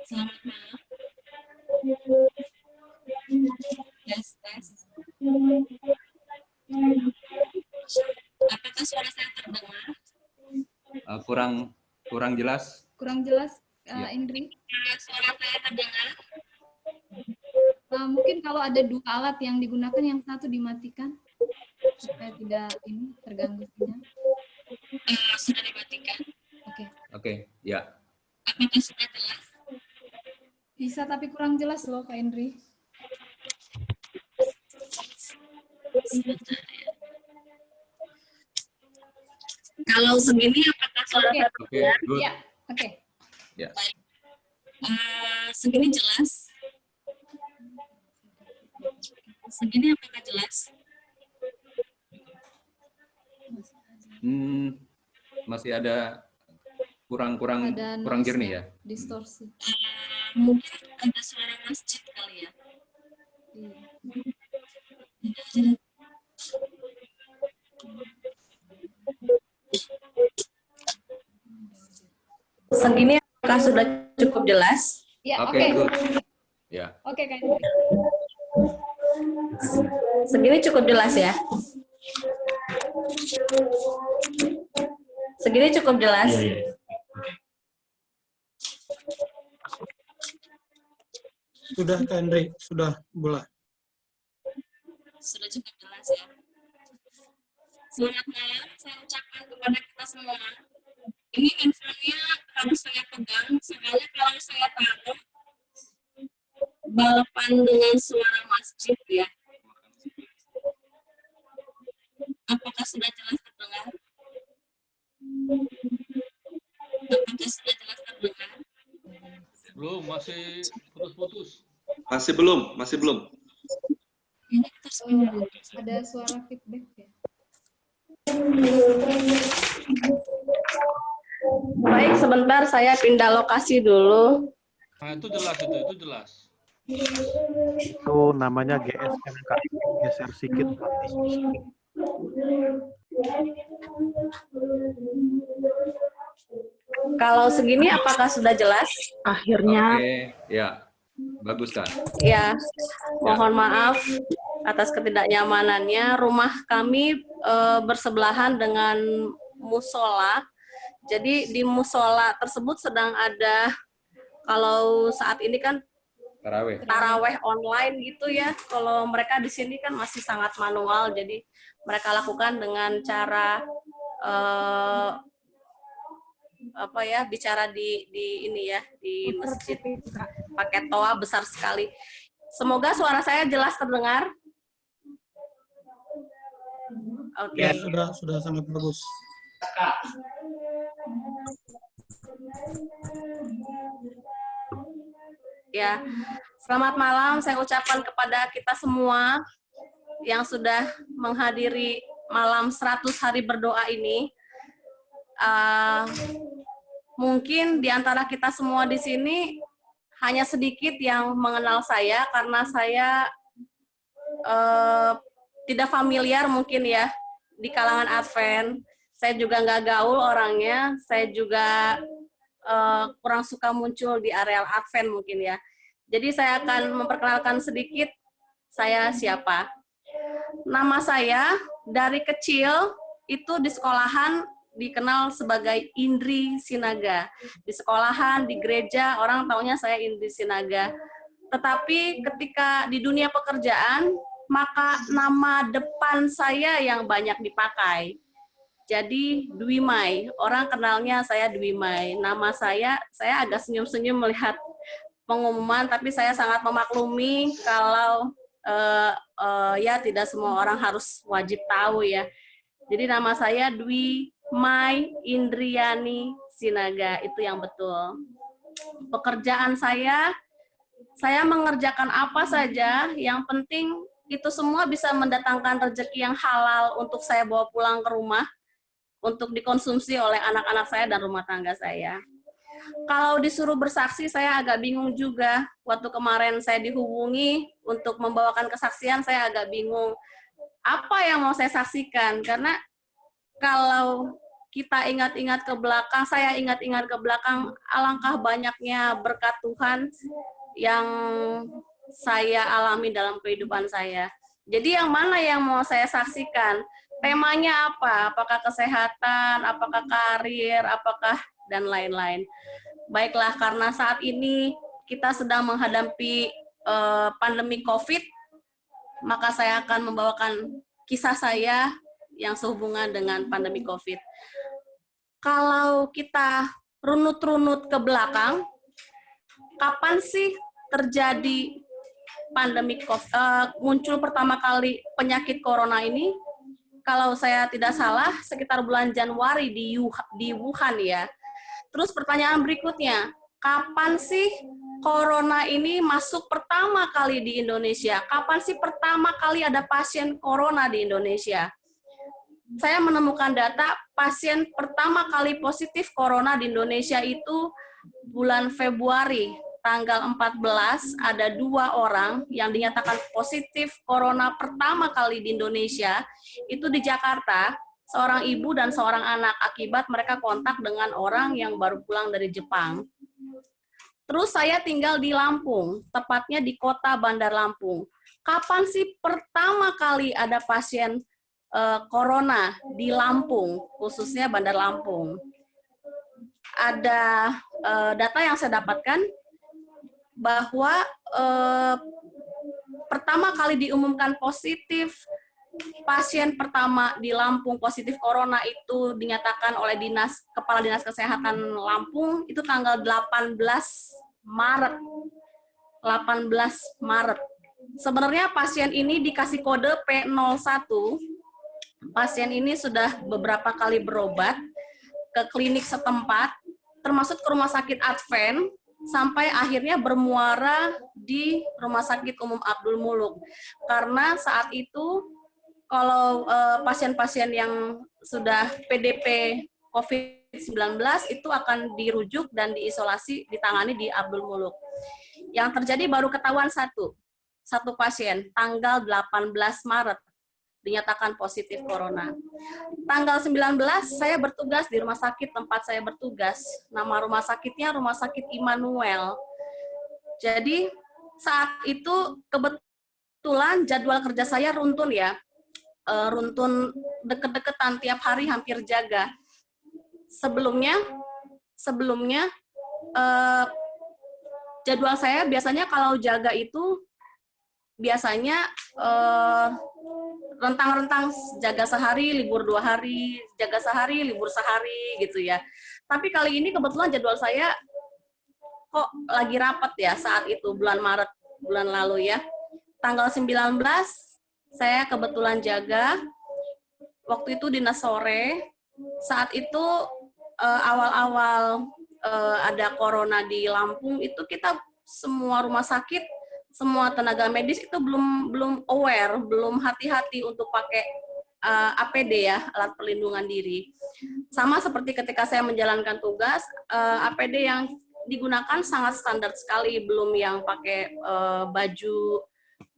Selamat malam. Tes, tes. Apakah suara saya terdengar? Kurang jelas. Kurang jelas, Ya. Indri. Suara saya terdengar? Mungkin kalau ada dua alat yang digunakan, yang satu dimatikan supaya tidak ini terganggu sinyal. Sudah dimatikan. Oke. Oke, ya. Apakah sudah jelas? Bisa, tapi kurang jelas loh, Kak Indri. Sebentar ya. Kalau segini apakah suara saya Oke, terdengar? good. Ya, oke. Ya. Baik. Segini jelas? Segini apakah jelas? Masih ada kurang Ada jernih ya. distorsi. Mungkin ada suara masjid kali ya. Iya. Segini apakah sudah cukup jelas? Ya, Oke, oke. good. Ya. Oke, Kak Indri. Segini cukup jelas ya? Segini cukup jelas? Sudah, Kak Indri, sudah boleh. Sudah cukup jelas ya. Selamat malam, saya ucapkan kepada kita semua. Ini handphonenya harus saya pegang, soalnya kalau saya taruh balapan dengan suara masjid ya. Apakah sudah jelas terdengar? Apakah sudah jelas terdengar? Belum, masih putus-putus. Masih belum. Ini kita harus pindah. Ada suara feedback ya. Baik, sebentar saya pindah lokasi dulu. Nah, itu jelas, itu jelas. Itu namanya GSM, Kak. Geser sedikit mati. Kalau segini apakah sudah jelas? Akhirnya. Oke, ya. Bagus, Kak. Ya, mohon maaf atas ketidaknyamanannya. Rumah kami bersebelahan dengan musola. Jadi di musola tersebut sedang ada, kalau saat ini kan taraweh online gitu ya. Kalau mereka di sini kan masih sangat manual, jadi mereka lakukan dengan cara bicara di ini ya, di masjid pakai toa besar sekali. Semoga suara saya jelas terdengar. Oke. Ya, sudah sangat bagus. Ya, selamat malam saya ucapkan kepada kita semua yang sudah menghadiri malam 100 hari berdoa ini. Mungkin di antara kita semua di sini hanya sedikit yang mengenal saya karena saya tidak familiar mungkin ya di kalangan Advent. Saya juga nggak gaul orangnya, saya juga kurang suka muncul di areal Advent mungkin ya. Jadi saya akan memperkenalkan sedikit saya siapa. Nama saya dari kecil itu di sekolahan dikenal sebagai Indri Sinaga. Di sekolahan, di gereja, orang taunya saya Indri Sinaga. Tetapi ketika di dunia pekerjaan, maka nama depan saya yang banyak dipakai. Jadi Dwi Mai, orang kenalnya saya Dwi Mai. Nama saya agak senyum-senyum melihat pengumuman, tapi saya sangat memaklumi kalau ya tidak semua orang harus wajib tahu ya. Jadi nama saya Dwi Mai Indriani Sinaga, itu yang betul. Pekerjaan saya mengerjakan apa saja, yang penting itu semua bisa mendatangkan rezeki yang halal untuk saya bawa pulang ke rumah, untuk dikonsumsi oleh anak-anak saya dan rumah tangga saya. Kalau disuruh bersaksi, saya agak bingung juga. Waktu kemarin saya dihubungi untuk membawakan kesaksian, saya agak bingung. Apa yang mau saya saksikan? Karena kalau kita ingat-ingat ke belakang, saya ingat-ingat ke belakang, alangkah banyaknya berkat Tuhan yang saya alami dalam kehidupan saya. Jadi yang mana yang mau saya saksikan? Temanya apa? Apakah kesehatan, apakah karir, apakah dan lain-lain. Baiklah, karena saat ini kita sedang menghadapi pandemi COVID, maka saya akan membawakan kisah saya yang sehubungan dengan pandemi COVID. Kalau kita runut-runut ke belakang, kapan sih terjadi pandemi COVID, muncul pertama kali penyakit corona ini? Kalau saya tidak salah, sekitar bulan Januari di Wuhan ya. Terus pertanyaan berikutnya, kapan sih corona ini masuk pertama kali di Indonesia? Kapan sih pertama kali ada pasien corona di Indonesia? Saya menemukan data pasien pertama kali positif corona di Indonesia itu bulan Februari, tanggal 14, ada 2 orang yang dinyatakan positif corona pertama kali di Indonesia, itu di Jakarta, seorang ibu dan seorang anak, akibat mereka kontak dengan orang yang baru pulang dari Jepang. Terus saya tinggal di Lampung, tepatnya di kota Bandar Lampung. Kapan sih pertama kali ada pasien corona di Lampung, khususnya Bandar Lampung? Ada data yang saya dapatkan bahwa pertama kali diumumkan positif, pasien pertama di Lampung positif corona itu dinyatakan oleh Kepala Dinas Kesehatan Lampung itu tanggal 18 Maret. 18 Maret. Sebenarnya pasien ini dikasih kode P01. Pasien ini sudah beberapa kali berobat ke klinik setempat, termasuk ke Rumah Sakit Advent, sampai akhirnya bermuara di Rumah Sakit Umum Abdul Muluk. Karena saat itu kalau pasien-pasien yang sudah PDP COVID-19 itu akan dirujuk dan diisolasi, ditangani di Abdul Muluk. Yang terjadi baru ketahuan satu pasien, tanggal 18 Maret, dinyatakan positif corona. Tanggal 19 saya bertugas di rumah sakit tempat saya bertugas. Nama rumah sakitnya Rumah Sakit Immanuel. Jadi saat itu kebetulan jadwal kerja saya runtun ya. Runtun deket-deketan, tiap hari hampir jaga. Sebelumnya jadwal saya biasanya kalau jaga itu biasanya rentang-rentang jaga sehari, libur 2 hari, jaga sehari, libur sehari gitu ya. Tapi kali ini kebetulan jadwal saya kok lagi rapat ya saat itu, bulan Maret, bulan lalu ya. Tanggal 19 saya kebetulan jaga, waktu itu dinas sore, saat itu awal-awal ada corona di Lampung, itu kita semua rumah sakit, semua tenaga medis itu belum aware, belum hati-hati untuk pakai APD ya, alat perlindungan diri. Sama seperti ketika saya menjalankan tugas, APD yang digunakan sangat standar sekali, belum yang pakai baju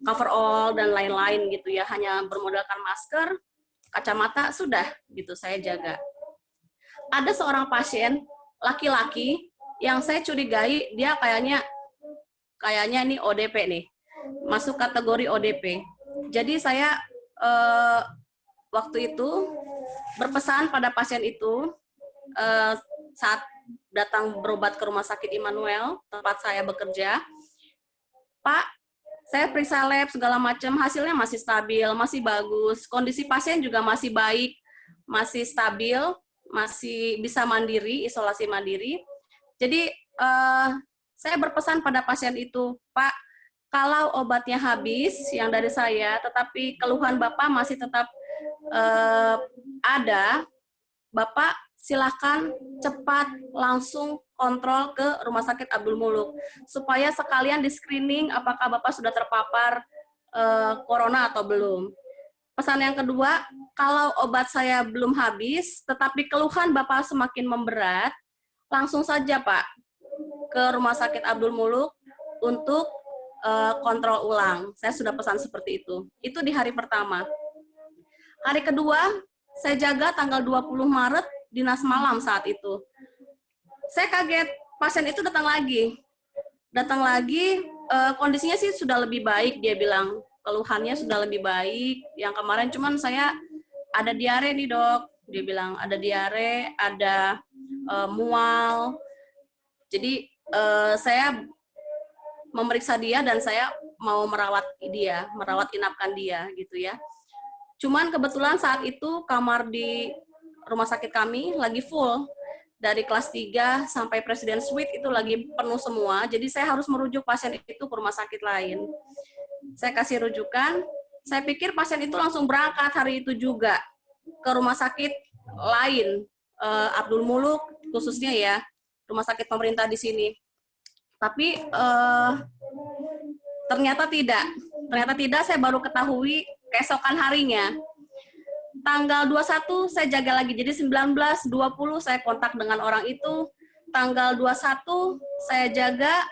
coverall dan lain-lain gitu ya, hanya bermodalkan masker, kacamata, sudah gitu saya jaga. Ada seorang pasien laki-laki yang saya curigai dia kayaknya nih ODP nih, masuk kategori ODP. Jadi saya waktu itu berpesan pada pasien itu saat datang berobat ke Rumah Sakit Immanuel, tempat saya bekerja, Pak, saya periksa lab segala macam, hasilnya masih stabil, masih bagus, kondisi pasien juga masih baik, masih stabil, masih bisa mandiri, isolasi mandiri. Jadi saya berpesan pada pasien itu, Pak, kalau obatnya habis yang dari saya, tetapi keluhan Bapak masih tetap ada, Bapak silakan cepat langsung kontrol ke Rumah Sakit Abdul Muluk, supaya sekalian di screening apakah Bapak sudah terpapar corona atau belum. Pesan yang kedua, kalau obat saya belum habis, tetapi keluhan Bapak semakin memberat, langsung saja Pak ke Rumah Sakit Abdul Muluk untuk kontrol ulang. Saya sudah pesan seperti itu. Itu di hari pertama. Hari kedua, saya jaga tanggal 20 Maret, dinas malam saat itu. Saya kaget, pasien itu datang lagi. Kondisinya sih sudah lebih baik, dia bilang. Keluhannya sudah lebih baik. Yang kemarin cuman saya ada diare nih dok, dia bilang ada diare, ada mual. Jadi saya memeriksa dia dan saya mau merawat inapkan dia gitu ya. Cuman kebetulan saat itu kamar di rumah sakit kami lagi full. Dari kelas 3 sampai Presiden Suite itu lagi penuh semua. Jadi saya harus merujuk pasien itu ke rumah sakit lain. Saya kasih rujukan, saya pikir pasien itu langsung berangkat hari itu juga ke rumah sakit lain, Abdul Muluk khususnya ya, rumah sakit pemerintah di sini. Tapi ternyata tidak, saya baru ketahui keesokan harinya. Tanggal 21 saya jaga lagi, jadi 19, 20 saya kontak dengan orang itu. Tanggal 21 saya jaga,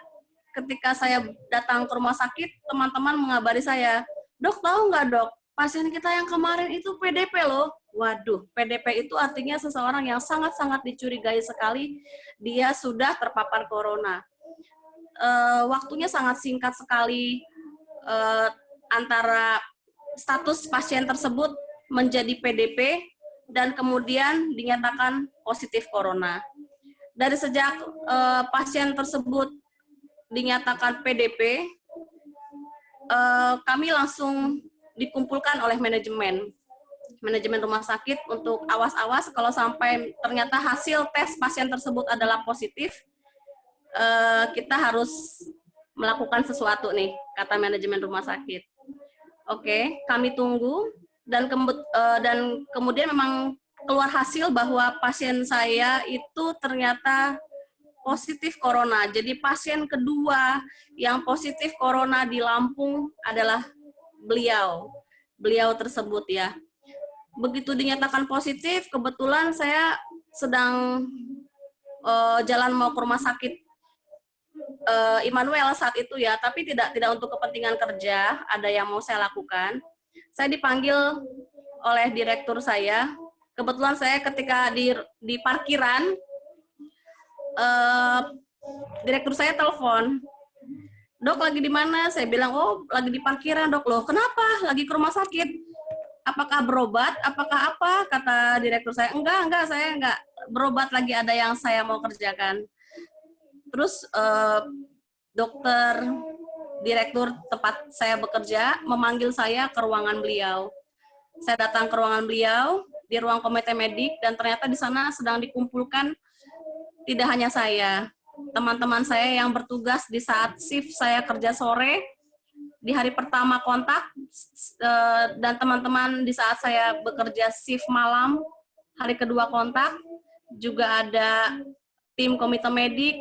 ketika saya datang ke rumah sakit, teman-teman mengabari saya, dok tahu nggak dok, pasien kita yang kemarin itu PDP loh. Waduh, PDP itu artinya seseorang yang sangat-sangat dicurigai sekali, dia sudah terpapar corona. Waktunya sangat singkat sekali antara status pasien tersebut menjadi PDP dan kemudian dinyatakan positif corona. Dari sejak pasien tersebut dinyatakan PDP, kami langsung dikumpulkan oleh manajemen rumah sakit untuk awas-awas kalau sampai ternyata hasil tes pasien tersebut adalah positif, kita harus melakukan sesuatu nih, kata manajemen rumah sakit. Oke, kami tunggu. Dan kemudian memang keluar hasil bahwa pasien saya itu ternyata positif corona. Jadi pasien kedua yang positif corona di Lampung adalah beliau tersebut ya. Begitu dinyatakan positif, kebetulan saya sedang jalan mau ke rumah sakit Immanuel saat itu ya, tapi tidak untuk kepentingan kerja, ada yang mau saya lakukan. Saya dipanggil oleh direktur saya. Kebetulan saya ketika di parkiran, direktur saya telepon, dok lagi di mana? Saya bilang, oh lagi di parkiran dok. Loh kenapa? Lagi ke rumah sakit? Apakah berobat? Apakah apa? Kata direktur saya, enggak, saya enggak berobat, lagi ada yang saya mau kerjakan. Terus dokter direktur tempat saya bekerja memanggil saya ke ruangan beliau. Saya datang ke ruangan beliau di ruang komite medik dan ternyata di sana sedang dikumpulkan tidak hanya saya, teman-teman saya yang bertugas di saat shift saya kerja sore di hari pertama kontak, dan teman-teman di saat saya bekerja shift malam hari kedua kontak, juga ada tim komite medik,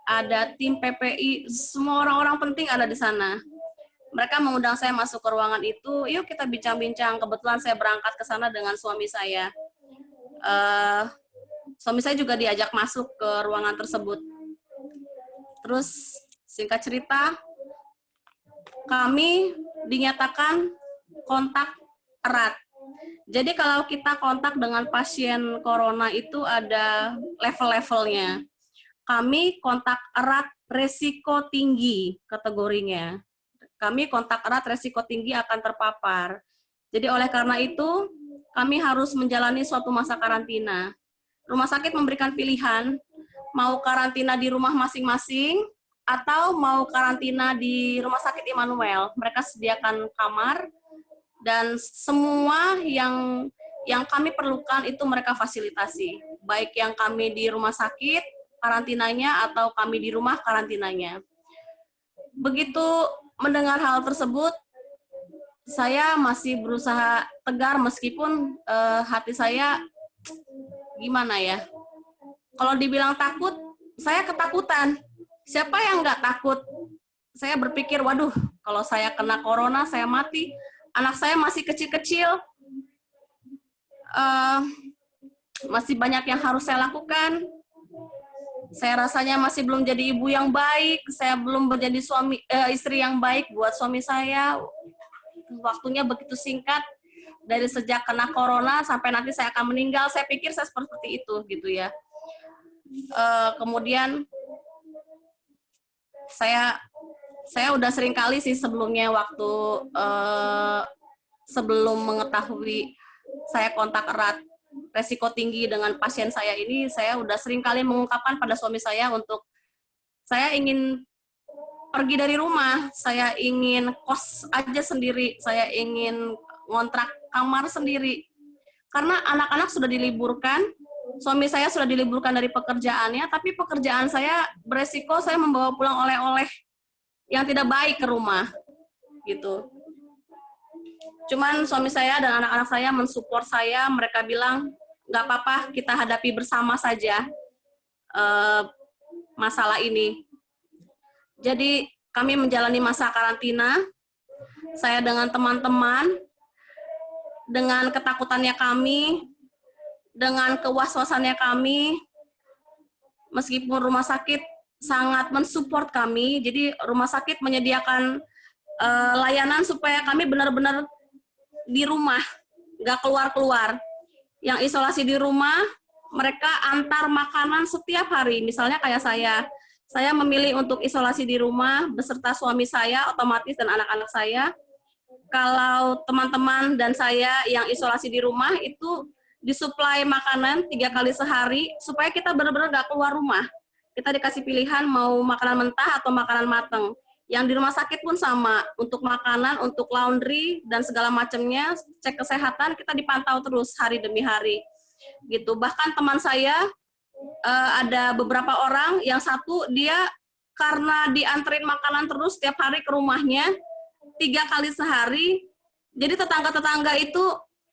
ada tim PPI, semua orang-orang penting ada di sana. Mereka mengundang saya masuk ke ruangan itu, yuk kita bincang-bincang. Kebetulan saya berangkat ke sana dengan suami saya. Suami saya juga diajak masuk ke ruangan tersebut. Terus singkat cerita, kami dinyatakan kontak erat. Jadi kalau kita kontak dengan pasien corona itu ada level-levelnya. Kami kontak erat resiko tinggi kategorinya. Kami kontak erat resiko tinggi akan terpapar. Jadi oleh karena itu, kami harus menjalani suatu masa karantina. Rumah sakit memberikan pilihan, mau karantina di rumah masing-masing, atau mau karantina di Rumah Sakit Immanuel. Mereka sediakan kamar, dan semua yang kami perlukan itu mereka fasilitasi. Baik yang kami di rumah sakit, karantinanya, atau kami di rumah karantinanya. Begitu mendengar hal tersebut, saya masih berusaha tegar meskipun hati saya gimana ya. Kalau dibilang takut, saya ketakutan. Siapa yang nggak takut? Saya berpikir, waduh, kalau saya kena corona, saya mati. Anak saya masih kecil-kecil. Masih banyak yang harus saya lakukan. Saya rasanya masih belum jadi ibu yang baik, saya belum menjadi istri yang baik buat suami saya. Waktunya begitu singkat. dari sejak kena corona sampai nanti saya akan meninggal, saya pikir saya seperti itu gitu ya. Kemudian saya udah sering kali sih sebelumnya waktu sebelum mengetahui saya kontak erat resiko tinggi dengan pasien saya ini, saya udah sering kali mengungkapkan pada suami saya untuk saya ingin pergi dari rumah, saya ingin kos aja sendiri, saya ingin ngontrak kamar sendiri. Karena anak-anak sudah diliburkan, suami saya sudah diliburkan dari pekerjaannya, tapi pekerjaan saya beresiko saya membawa pulang oleh-oleh yang tidak baik ke rumah, gitu. Cuman suami saya dan anak-anak saya mensupport saya, mereka bilang, nggak apa-apa, kita hadapi bersama saja masalah ini. Jadi kami menjalani masa karantina, saya dengan teman-teman, dengan ketakutannya kami, dengan kewas-wasannya kami, meskipun rumah sakit sangat mensupport kami, jadi rumah sakit menyediakan layanan supaya kami benar-benar di rumah, nggak keluar-keluar. Yang isolasi di rumah, mereka antar makanan setiap hari. Misalnya kayak saya memilih untuk isolasi di rumah beserta suami saya, otomatis dan anak-anak saya. Kalau teman-teman dan saya yang isolasi di rumah itu disuplai makanan 3 kali sehari supaya kita benar-benar nggak keluar rumah. Kita dikasih pilihan mau makanan mentah atau makanan matang. Yang di rumah sakit pun sama, untuk makanan, untuk laundry dan segala macamnya, cek kesehatan kita dipantau terus hari demi hari. Gitu. Bahkan teman saya ada beberapa orang, yang satu dia karena dianterin makanan terus setiap hari ke rumahnya 3 kali sehari, jadi tetangga-tetangga itu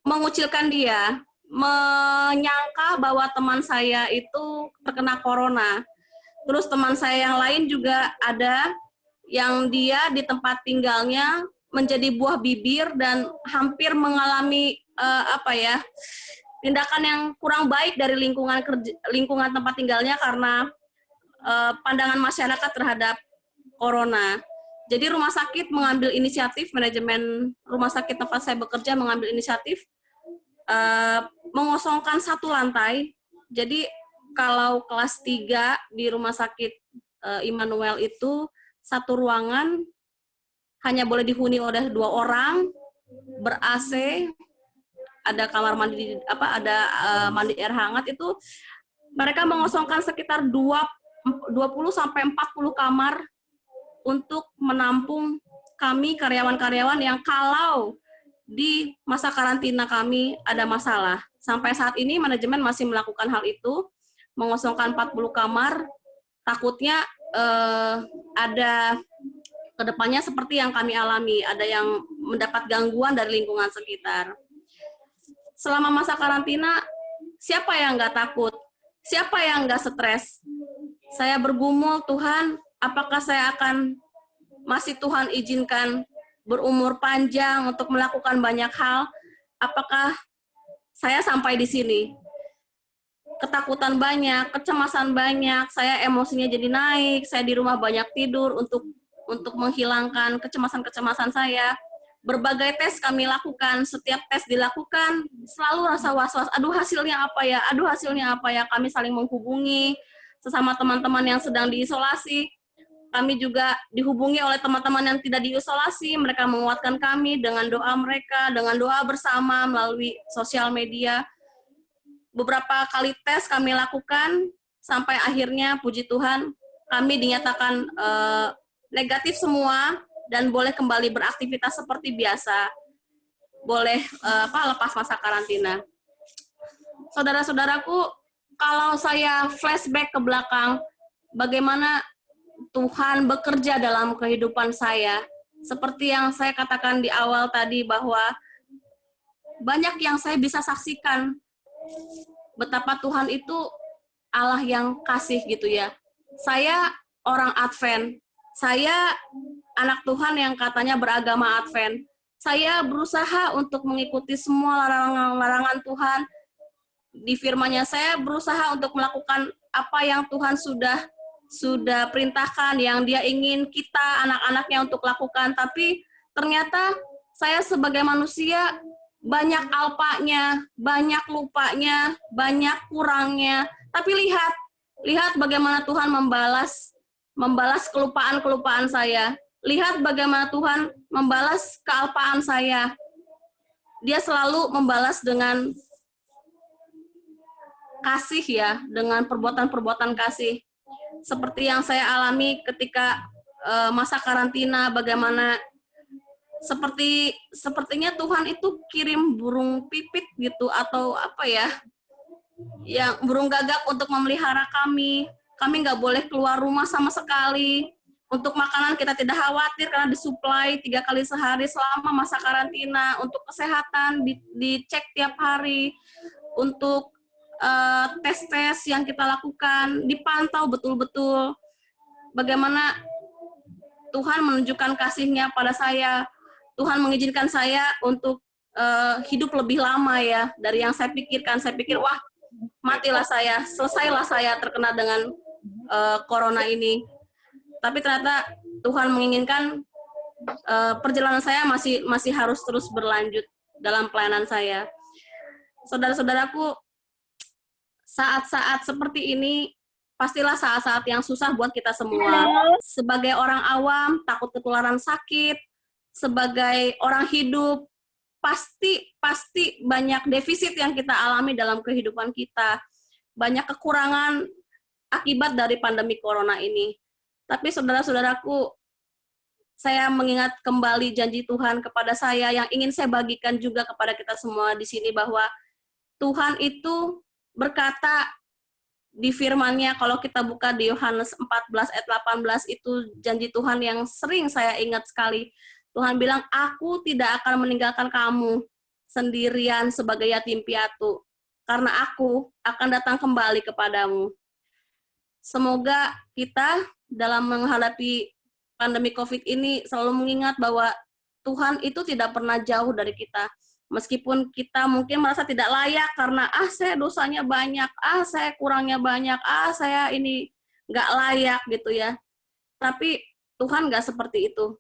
mengucilkan dia, menyangka bahwa teman saya itu terkena corona. Terus teman saya yang lain juga ada yang dia di tempat tinggalnya menjadi buah bibir dan hampir mengalami tindakan yang kurang baik dari lingkungan tempat tinggalnya karena pandangan masyarakat terhadap corona. Jadi rumah sakit mengambil inisiatif, manajemen rumah sakit tempat saya bekerja mengambil inisiatif mengosongkan 1 lantai. Jadi kalau kelas 3 di rumah sakit Immanuel itu 1 ruangan hanya boleh dihuni oleh 2 orang, ber-AC, ada kamar mandi, mandi air hangat. Itu mereka mengosongkan sekitar 20 sampai 40 kamar untuk menampung kami karyawan-karyawan yang kalau di masa karantina kami ada masalah. Sampai saat ini manajemen masih melakukan hal itu, mengosongkan 40 kamar, takutnya ada kedepannya seperti yang kami alami, ada yang mendapat gangguan dari lingkungan sekitar. Selama masa karantina, siapa yang nggak takut? Siapa yang nggak stres? Saya bergumul, Tuhan, apakah saya akan masih Tuhan izinkan berumur panjang untuk melakukan banyak hal? Apakah saya sampai di sini? Ketakutan banyak, kecemasan banyak, saya emosinya jadi naik, saya di rumah banyak tidur untuk menghilangkan kecemasan-kecemasan saya. Berbagai tes kami lakukan, setiap tes dilakukan, selalu rasa was-was, aduh hasilnya apa ya, kami saling menghubungi sesama teman-teman yang sedang diisolasi. Kami juga dihubungi oleh teman-teman yang tidak diisolasi, mereka menguatkan kami dengan doa mereka, dengan doa bersama melalui sosial media. Beberapa kali tes kami lakukan, sampai akhirnya puji Tuhan, kami dinyatakan negatif semua, dan boleh kembali beraktivitas seperti biasa, boleh lepas masa karantina. Saudara-saudaraku, kalau saya flashback ke belakang, bagaimana Tuhan bekerja dalam kehidupan saya, seperti yang saya katakan di awal tadi bahwa banyak yang saya bisa saksikan, betapa Tuhan itu Allah yang kasih gitu ya. Saya orang Advent, saya anak Tuhan yang katanya beragama Advent. Saya berusaha untuk mengikuti semua larangan-larangan Tuhan. Di firman-Nya saya berusaha untuk melakukan apa yang Tuhan sudah perintahkan, yang Dia ingin kita anak-anaknya untuk lakukan. Tapi ternyata saya sebagai manusia banyak alpanya, banyak lupanya, banyak kurangnya. Tapi lihat bagaimana Tuhan membalas kelupaan-kelupaan saya. Lihat bagaimana Tuhan membalas kealpaan saya. Dia selalu membalas dengan kasih ya, dengan perbuatan-perbuatan kasih. Seperti yang saya alami ketika masa karantina, bagaimana sepertinya Tuhan itu kirim burung pipit gitu, atau apa ya, yang burung gagak untuk memelihara kami. Kami nggak boleh keluar rumah sama sekali. Untuk makanan kita tidak khawatir karena disuplai 3 kali sehari selama masa karantina. Untuk kesehatan dicek tiap hari. Untuk tes-tes yang kita lakukan dipantau betul-betul. Bagaimana Tuhan menunjukkan kasih-Nya pada saya. Tuhan mengizinkan saya untuk hidup lebih lama ya dari yang saya pikirkan. Saya pikir, wah, matilah saya, selesailah saya terkena dengan corona ini. Tapi ternyata Tuhan menginginkan perjalanan saya masih harus terus berlanjut dalam pelayanan saya. Saudara-saudaraku, saat-saat seperti ini pastilah saat-saat yang susah buat kita semua. Sebagai orang awam, takut ketularan sakit. Sebagai orang hidup, pasti banyak defisit yang kita alami dalam kehidupan kita. Banyak kekurangan akibat dari pandemi corona ini. Tapi saudara-saudaraku, saya mengingat kembali janji Tuhan kepada saya yang ingin saya bagikan juga kepada kita semua di sini, bahwa Tuhan itu berkata di firman-Nya, kalau kita buka di Yohanes 14 ayat 18, itu janji Tuhan yang sering saya ingat sekali. Tuhan bilang, aku tidak akan meninggalkan kamu sendirian sebagai yatim piatu, karena aku akan datang kembali kepadamu. Semoga kita dalam menghadapi pandemi COVID ini selalu mengingat bahwa Tuhan itu tidak pernah jauh dari kita. Meskipun kita mungkin merasa tidak layak karena saya dosanya banyak, saya kurangnya banyak, saya ini nggak layak gitu ya. Tapi Tuhan nggak seperti itu.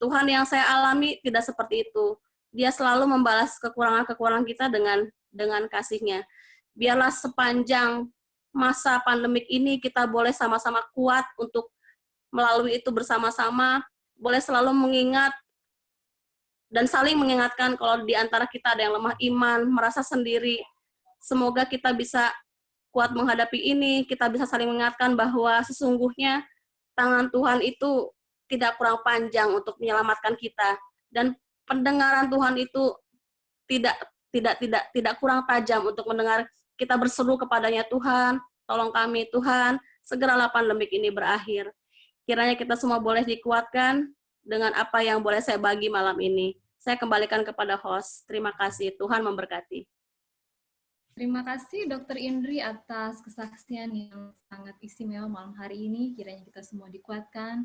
Tuhan yang saya alami tidak seperti itu. Dia selalu membalas kekurangan-kekurangan kita dengan kasih-Nya. Biarlah sepanjang masa pandemik ini kita boleh sama-sama kuat untuk melalui itu bersama-sama, boleh selalu mengingat dan saling mengingatkan kalau di antara kita ada yang lemah iman, merasa sendiri. Semoga kita bisa kuat menghadapi ini, kita bisa saling mengingatkan bahwa sesungguhnya tangan Tuhan itu tidak kurang panjang untuk menyelamatkan kita, dan pendengaran Tuhan itu tidak kurang tajam untuk mendengar kita berseru kepadanya, Tuhan, tolong kami, Tuhan, segeralah pandemik ini berakhir. Kiranya kita semua boleh dikuatkan dengan apa yang boleh saya bagi malam ini. Saya kembalikan kepada host. Terima kasih. Tuhan memberkati. Terima kasih Dr. Indri atas kesaksian yang sangat istimewa malam hari ini. Kiranya kita semua dikuatkan.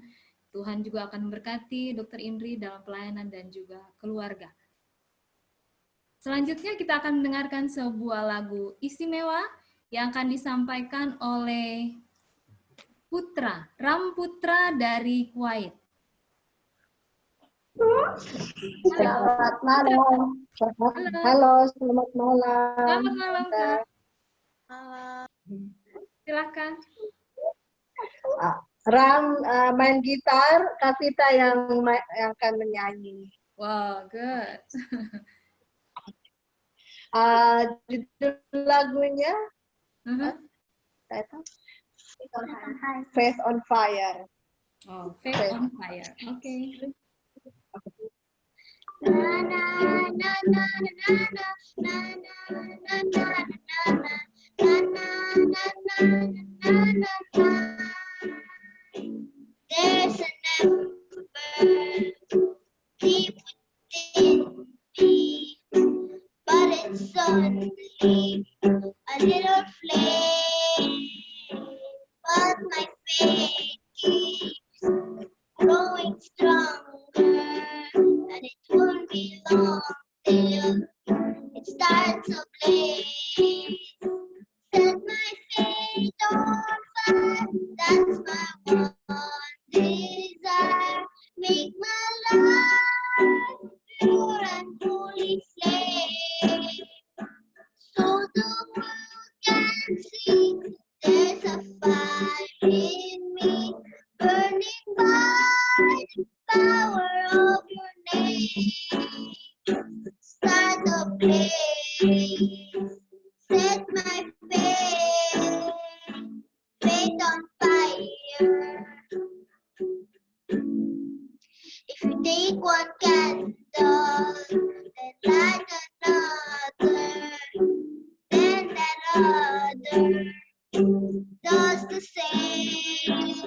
Tuhan juga akan memberkati Dr. Indri dalam pelayanan dan juga keluarga. Selanjutnya kita akan mendengarkan sebuah lagu istimewa yang akan disampaikan oleh Putra, Ram Putra dari Kuwait. Selamat malam. Halo, selamat malam. Selamat malam, Kak. Silakan. Ram main gitar, Kavita yang akan menyanyi. Wow, good. Judul lagunya Faith on Fire. Oh, Faith on Fire. Oke. There's an ember deep within me, but it's only a little flame. But my faith keeps growing stronger, and it won't be long till it starts to blaze. Set my faith on fire, that's by the power of your name. Start the blaze, set my faith on fire. If you take one candle, then light another, then that other does the same.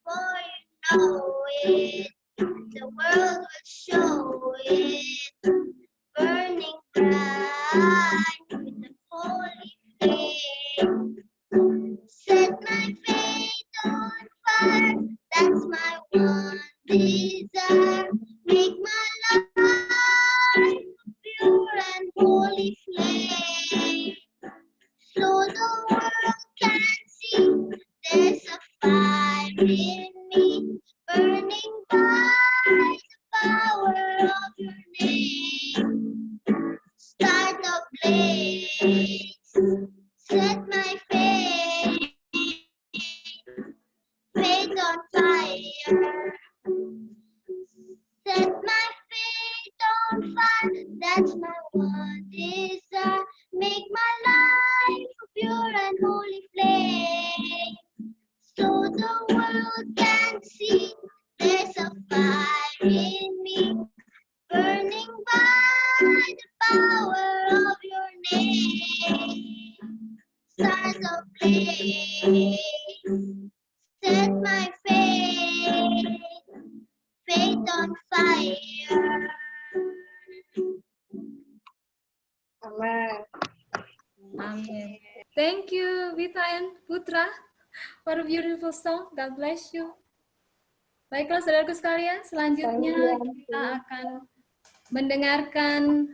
Before you know it, the world will show it, burning bright with the holy flame. Set my faith on fire, that's my one desire. Make my life a pure and holy flame, so the world can see there's a fire in me, burning by the power of your name. Start the blaze, set my faith on fire. Set my faith on fire, that's my one desire. Make my life a pure and holy flame, so the world can see there's a fire in me, burning by the power of your name. Start the blaze, set my faith on fire. Amen. Amin. Thank you, Vita and Putra, for a beautiful song. God bless you. Baiklah, saudaraku sekalian, selanjutnya kita akan mendengarkan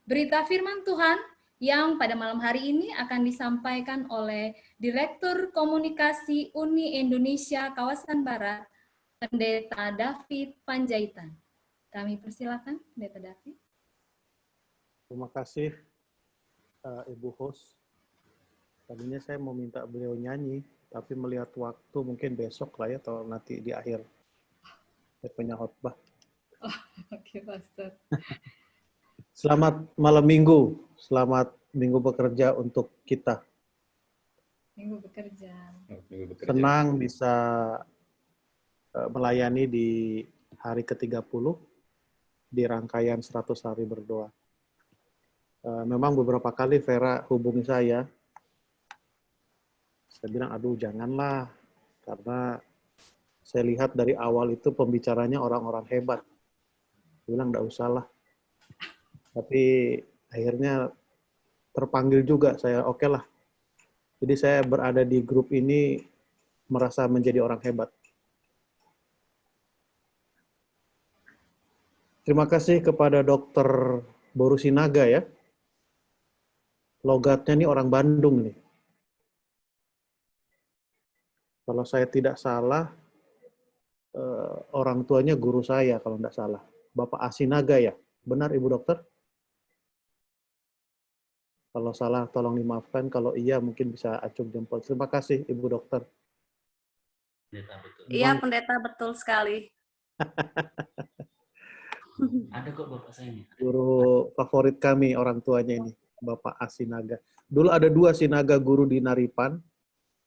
berita firman Tuhan yang pada malam hari ini akan disampaikan oleh Direktur Komunikasi Uni Indonesia Kawasan Barat, Pendeta David Panjaitan. Kami persilakan, Pendeta David. Terima kasih, Ibu host. Tadinya saya mau minta beliau nyanyi, tapi melihat waktu mungkin besok lah ya, atau nanti di akhir saya punya khotbah. Oh, oke, Pastor. Selamat malam minggu, selamat minggu bekerja untuk kita. Minggu bekerja. Senang bisa melayani di hari ke-30 di rangkaian 100 hari berdoa. Memang beberapa kali Vera hubungi saya bilang, aduh janganlah, karena saya lihat dari awal itu pembicaranya orang-orang hebat. Dia bilang, enggak usah lah. Tapi akhirnya terpanggil juga, saya oke lah. Jadi saya berada di grup ini merasa menjadi orang hebat. Terima kasih kepada Dr. Boru Sinaga ya. Logatnya nih orang Bandung nih. Kalau saya tidak salah, orang tuanya guru saya kalau tidak salah. Bapak Asinaga ya? Benar Ibu Dokter? Kalau salah tolong dimaafkan, kalau iya mungkin bisa acung jempol. Terima kasih Ibu Dokter. Iya, Pendeta, betul sekali. Ada kok Bapak saya ini. Guru favorit kami orang tuanya ini, Bapak Asinaga. Dulu ada 2 sinaga guru di Naripan,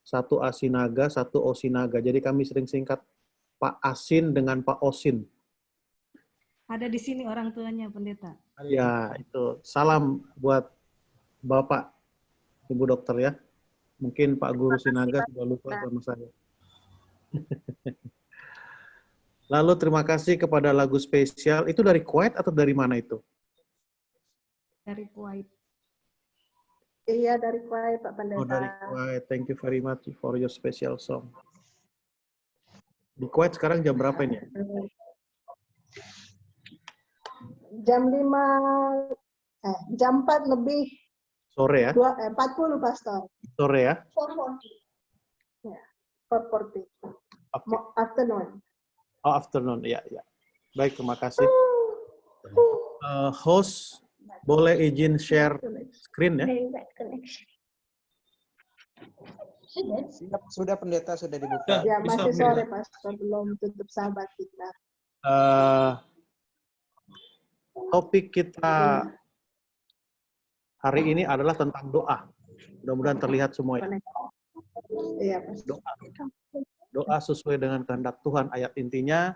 1 Asinaga, 1 Osinaga. Jadi kami sering singkat Pak Asin dengan Pak Osin. Ada di sini orang tuanya, Pendeta. Ya, itu. Salam buat Bapak, Ibu Dokter ya. Mungkin Pak Guru Sinaga sudah lupa sama saya. Lalu terima kasih kepada lagu spesial. Itu dari Kuwait atau dari mana itu? Dari Kuwait. Iya, dari Kuwait, Pak Pendeta. Oh, dari Kuwait. Thank you very much for your special song. Di Kuwait sekarang jam berapa ini? Jam 5, jam 4 lebih. Sore ya? 40, Pastor. Sore ya? 4:40. Ya, 4:40. Okay. Afternoon. Oh, afternoon. Ya, ya. Baik, terima kasih. Host, boleh izin share screen ya? Siap, sudah pendeta, sudah dibuka. Ya, Bisa, masih pendeta. sore, Pastor. Belum tutup sahabat kita. Topik kita hari ini adalah tentang doa. Mudah-mudahan terlihat semua ya. Iya, Pastor. Doa sesuai dengan kehendak Tuhan, ayat intinya.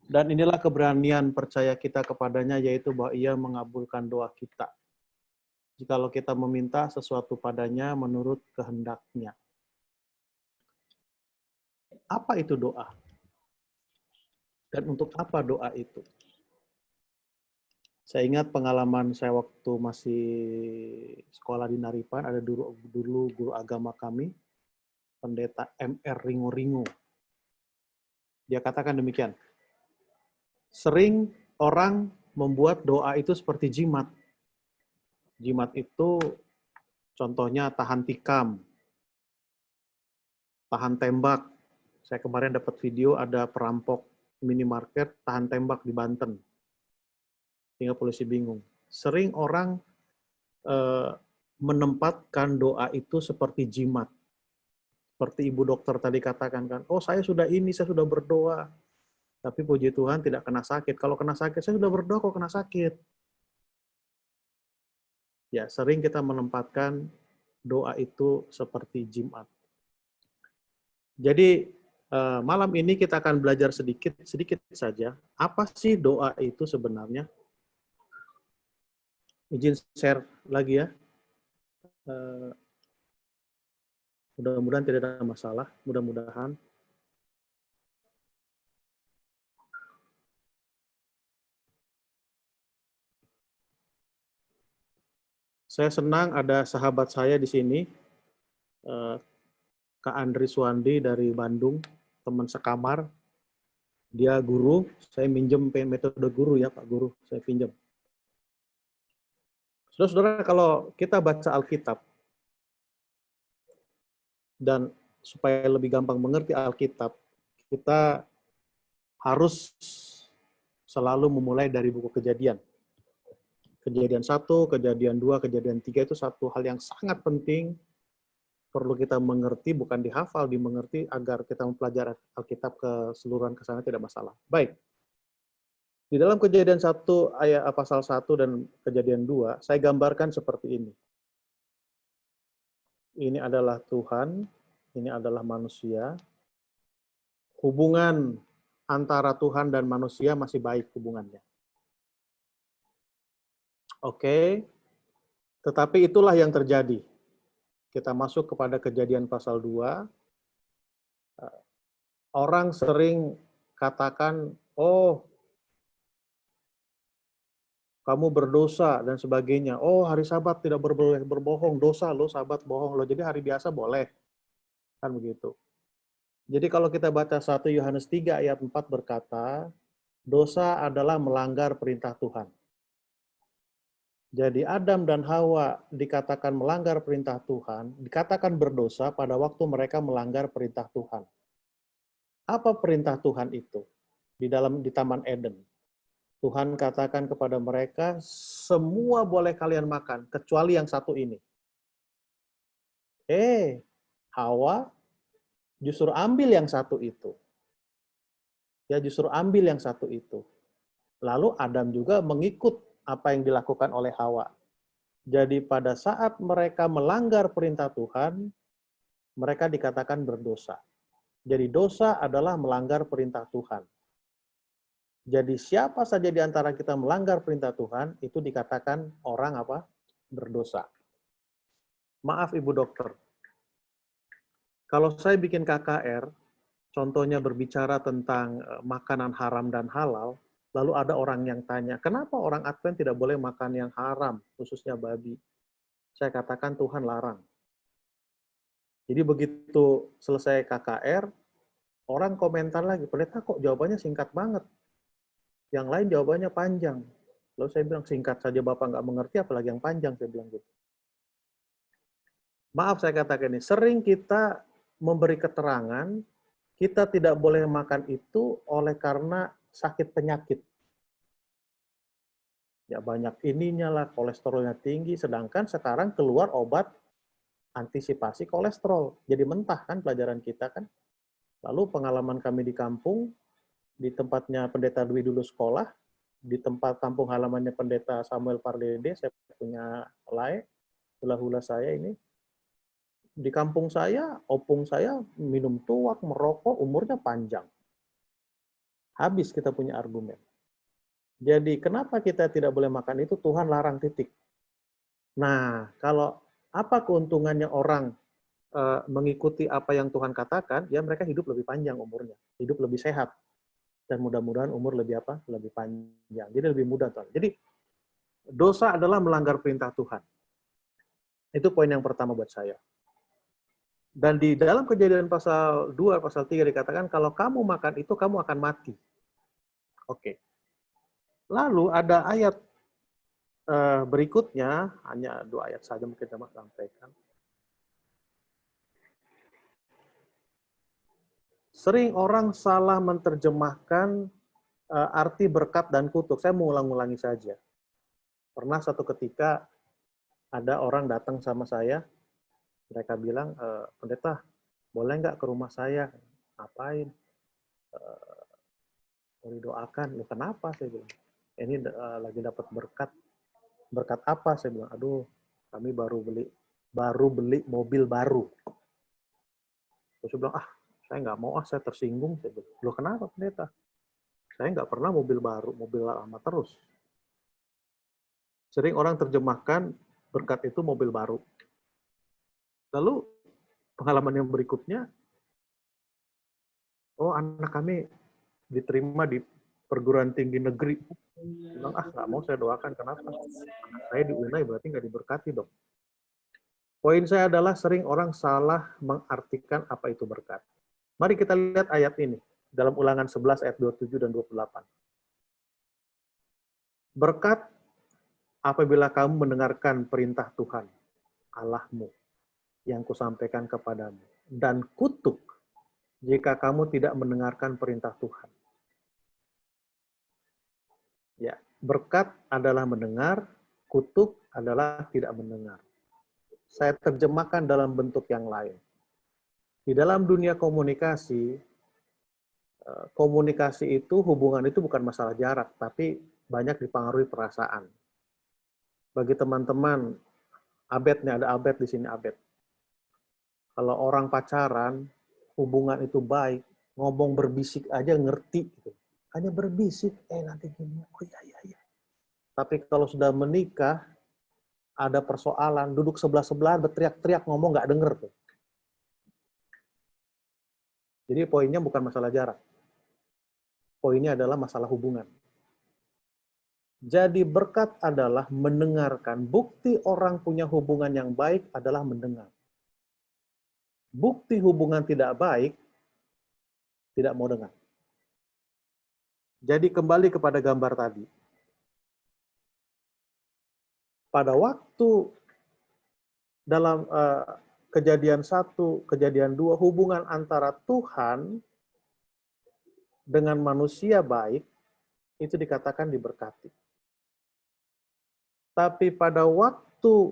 Dan inilah keberanian percaya kita kepadanya, yaitu bahwa ia mengabulkan doa kita. Jikalau kita meminta sesuatu padanya menurut kehendaknya. Apa itu doa? Dan untuk apa doa itu? Saya ingat pengalaman saya waktu masih sekolah di Naripan, ada dulu guru agama kami, Pendeta M.R. Ringo-Ringo. Dia katakan demikian, sering orang membuat doa itu seperti jimat. Jimat itu contohnya tahan tikam, tahan tembak. Saya kemarin dapat video ada perampok minimarket tahan tembak di Banten. Sehingga polisi bingung. Sering orang menempatkan doa itu seperti jimat. Seperti ibu dokter tadi katakan kan, oh saya sudah berdoa. Tapi puji Tuhan tidak kena sakit. Kalau kena sakit, saya sudah berdoa kok kena sakit. Ya, sering kita menempatkan doa itu seperti jimat. Jadi, malam ini kita akan belajar sedikit saja. Apa sih doa itu sebenarnya? Izin share lagi ya. Mudah-mudahan tidak ada masalah. Mudah-mudahan. Saya senang ada sahabat saya di sini, Kak Andri Suwandi dari Bandung, teman sekamar. Dia guru, saya minjem metode guru ya Pak Guru, saya pinjam. Saudara-saudara, kalau kita baca Alkitab, dan supaya lebih gampang mengerti Alkitab, kita harus selalu memulai dari buku Kejadian. Kejadian 1, Kejadian 2, Kejadian 3 itu satu hal yang sangat penting, perlu kita mengerti, bukan dihafal, dimengerti, agar kita mempelajari Alkitab keseluruhan ke sana tidak masalah. Baik. Di dalam Kejadian 1, ayat pasal 1 dan Kejadian 2, saya gambarkan seperti ini. Ini adalah Tuhan, ini adalah manusia. Hubungan antara Tuhan dan manusia masih baik hubungannya. Oke, tetapi itulah yang terjadi. Kita masuk kepada Kejadian pasal 2. Orang sering katakan, oh, kamu berdosa dan sebagainya. Oh, hari Sabat tidak boleh berbohong, dosa lo, Sabat bohong lo. Jadi hari biasa boleh. Kan begitu. Jadi kalau kita baca 1 Yohanes 3 ayat 4 berkata, dosa adalah melanggar perintah Tuhan. Jadi Adam dan Hawa dikatakan melanggar perintah Tuhan, dikatakan berdosa pada waktu mereka melanggar perintah Tuhan. Apa perintah Tuhan itu? Di Taman Eden. Tuhan katakan kepada mereka, semua boleh kalian makan, kecuali yang satu ini. Hawa justru ambil yang satu itu. Ya, justru ambil yang satu itu. Lalu Adam juga mengikut apa yang dilakukan oleh Hawa. Jadi pada saat mereka melanggar perintah Tuhan, mereka dikatakan berdosa. Jadi dosa adalah melanggar perintah Tuhan. Jadi siapa saja di antara kita melanggar perintah Tuhan, itu dikatakan orang apa? Berdosa. Maaf Ibu Dokter. Kalau saya bikin KKR, contohnya berbicara tentang makanan haram dan halal, lalu ada orang yang tanya, kenapa orang Advent tidak boleh makan yang haram, khususnya babi? Saya katakan Tuhan larang. Jadi begitu selesai KKR, orang komentar lagi, pendeta kok jawabannya singkat banget. Yang lain jawabannya panjang. Lalu saya bilang, singkat saja Bapak nggak mengerti, apalagi yang panjang, saya bilang gitu. Maaf saya katakan ini, sering kita memberi keterangan, kita tidak boleh makan itu oleh karena sakit penyakit. Ya banyak ininya lah, kolesterolnya tinggi, sedangkan sekarang keluar obat antisipasi kolesterol. Jadi mentah kan pelajaran kita kan. Lalu pengalaman kami di kampung, di tempatnya Pendeta Dwi dulu sekolah, di tempat kampung halamannya Pendeta Samuel Pardede, saya punya hula-hula saya ini. Di kampung saya, opung saya minum tuak, merokok, umurnya panjang. Habis kita punya argumen. Jadi kenapa kita tidak boleh makan itu? Tuhan larang, titik. Nah, kalau apa keuntungannya orang mengikuti apa yang Tuhan katakan, ya mereka hidup lebih panjang umurnya, hidup lebih sehat, dan mudah-mudahan umur lebih apa? Lebih panjang. Jadi lebih mudah, Tuhan. Jadi dosa adalah melanggar perintah Tuhan. Itu poin yang pertama buat saya. Dan di dalam Kejadian pasal 2, pasal 3 dikatakan kalau kamu makan itu kamu akan mati. Oke. Lalu ada ayat berikutnya, hanya 2 ayat saja mungkin saya sampaikan. Sering orang salah menerjemahkan arti berkat dan kutuk. Saya mau ulang-ulangi saja. Pernah satu ketika ada orang datang sama saya, mereka bilang, pendeta, boleh nggak ke rumah saya? Ngapain? Mau didoakan. Loh, kenapa? Saya bilang. Ini lagi dapat berkat. Berkat apa? Saya bilang, aduh, kami baru beli mobil baru. Terus saya bilang, saya nggak mau, saya tersinggung. Saya bilang, loh kenapa pendeta? Saya nggak pernah mobil baru, mobil lama terus. Sering orang terjemahkan berkat itu mobil baru. Lalu pengalaman yang berikutnya, oh anak kami diterima di perguruan tinggi negeri. Bilang, nggak mau saya doakan, kenapa? Anak saya di UNAI berarti nggak diberkati dong. Poin saya adalah sering orang salah mengartikan apa itu berkat. Mari kita lihat ayat ini, dalam Ulangan 11 ayat 27 dan 28. Berkat apabila kamu mendengarkan perintah Tuhan, Allahmu, yang kusampaikan kepadamu. Dan kutuk jika kamu tidak mendengarkan perintah Tuhan. Ya, berkat adalah mendengar, kutuk adalah tidak mendengar. Saya terjemahkan dalam bentuk yang lain. Di dalam dunia komunikasi, komunikasi itu, hubungan itu bukan masalah jarak, tapi banyak dipengaruhi perasaan. Bagi teman-teman, Abed nih, ada Abed di sini, Abed. Kalau orang pacaran, hubungan itu baik, ngomong berbisik aja ngerti. Gitu. Hanya berbisik, nanti gini, oh iya. Tapi kalau sudah menikah, ada persoalan, duduk sebelah-sebelahan, berteriak-teriak, ngomong nggak denger. Tuh. Jadi poinnya bukan masalah jarak. Poinnya adalah masalah hubungan. Jadi berkat adalah mendengarkan. Bukti orang punya hubungan yang baik adalah mendengar. Bukti hubungan tidak baik, tidak mau dengar. Jadi kembali kepada gambar tadi. Pada waktu dalam kejadian 1, kejadian 2, hubungan antara Tuhan dengan manusia baik, itu dikatakan diberkati. Tapi pada waktu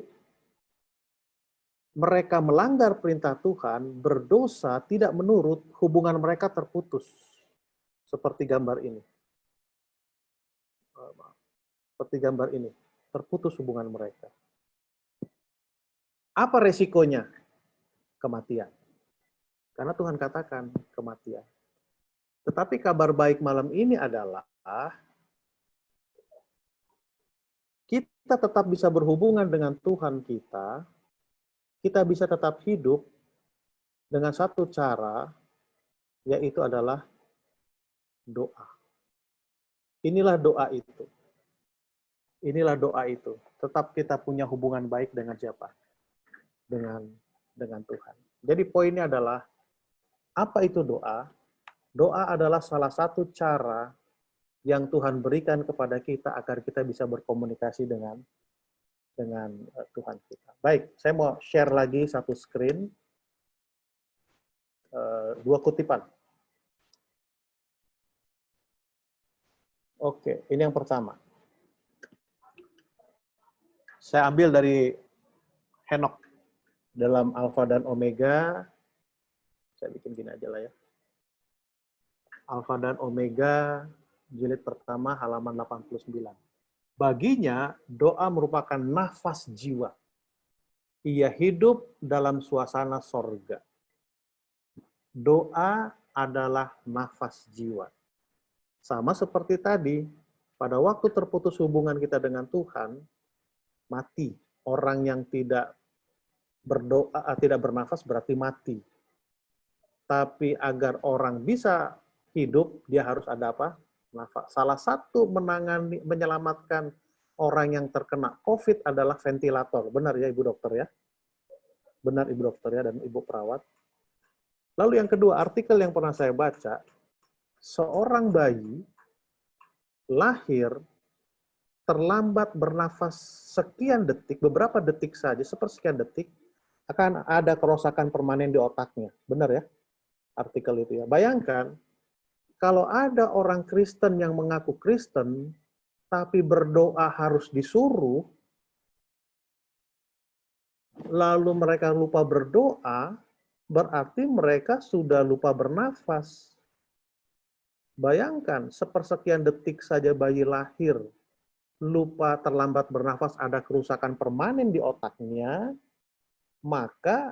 mereka melanggar perintah Tuhan, berdosa, tidak menurut, hubungan mereka terputus. Seperti gambar ini. Seperti gambar ini. Terputus hubungan mereka. Apa resikonya? Kematian. Karena Tuhan katakan kematian. Tetapi kabar baik malam ini adalah kita tetap bisa berhubungan dengan Tuhan kita bisa tetap hidup dengan satu cara, yaitu adalah doa. Inilah doa itu. Inilah doa itu. Tetap kita punya hubungan baik dengan siapa? Dengan Tuhan. Jadi poinnya adalah, apa itu doa? Doa adalah salah satu cara yang Tuhan berikan kepada kita agar kita bisa berkomunikasi dengan Tuhan kita. Baik, saya mau share lagi satu screen. 2 kutipan. Oke, ini yang pertama. Saya ambil dari Henok dalam Alfa dan Omega, saya bikin gini aja lah ya. Alfa dan Omega, jilid pertama, halaman 89. Baginya, doa merupakan nafas jiwa. Ia hidup dalam suasana sorga. Doa adalah nafas jiwa. Sama seperti tadi, pada waktu terputus hubungan kita dengan Tuhan, mati. Orang yang tidak berdoa, tidak bernafas berarti mati. Tapi agar orang bisa hidup, dia harus ada apa? Nafas. Salah satu menyelamatkan orang yang terkena COVID adalah ventilator. Benar ya Ibu Dokter ya? Benar Ibu Dokter ya dan Ibu Perawat. Lalu yang kedua, artikel yang pernah saya baca, seorang bayi lahir terlambat bernafas sekian detik, beberapa detik saja, sepersekian detik, akan ada kerusakan permanen di otaknya. Benar ya? Artikel itu ya. Bayangkan, kalau ada orang Kristen yang mengaku Kristen, tapi berdoa harus disuruh, lalu mereka lupa berdoa, berarti mereka sudah lupa bernafas. Bayangkan, sepersekian detik saja bayi lahir, lupa terlambat bernafas, ada kerusakan permanen di otaknya, maka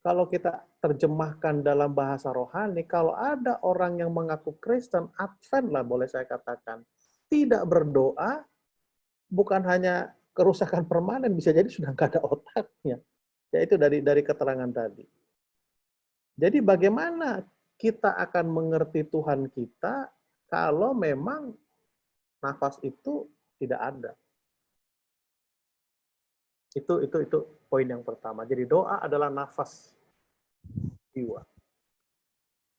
kalau kita terjemahkan dalam bahasa rohani, kalau ada orang yang mengaku Kristen, Advent lah boleh saya katakan, tidak berdoa, bukan hanya kerusakan permanen, bisa jadi sudah nggak ada otaknya. Yaitu dari keterangan tadi. Jadi bagaimana kita akan mengerti Tuhan kita kalau memang nafas itu tidak ada. Itu poin yang pertama. Jadi doa adalah nafas jiwa.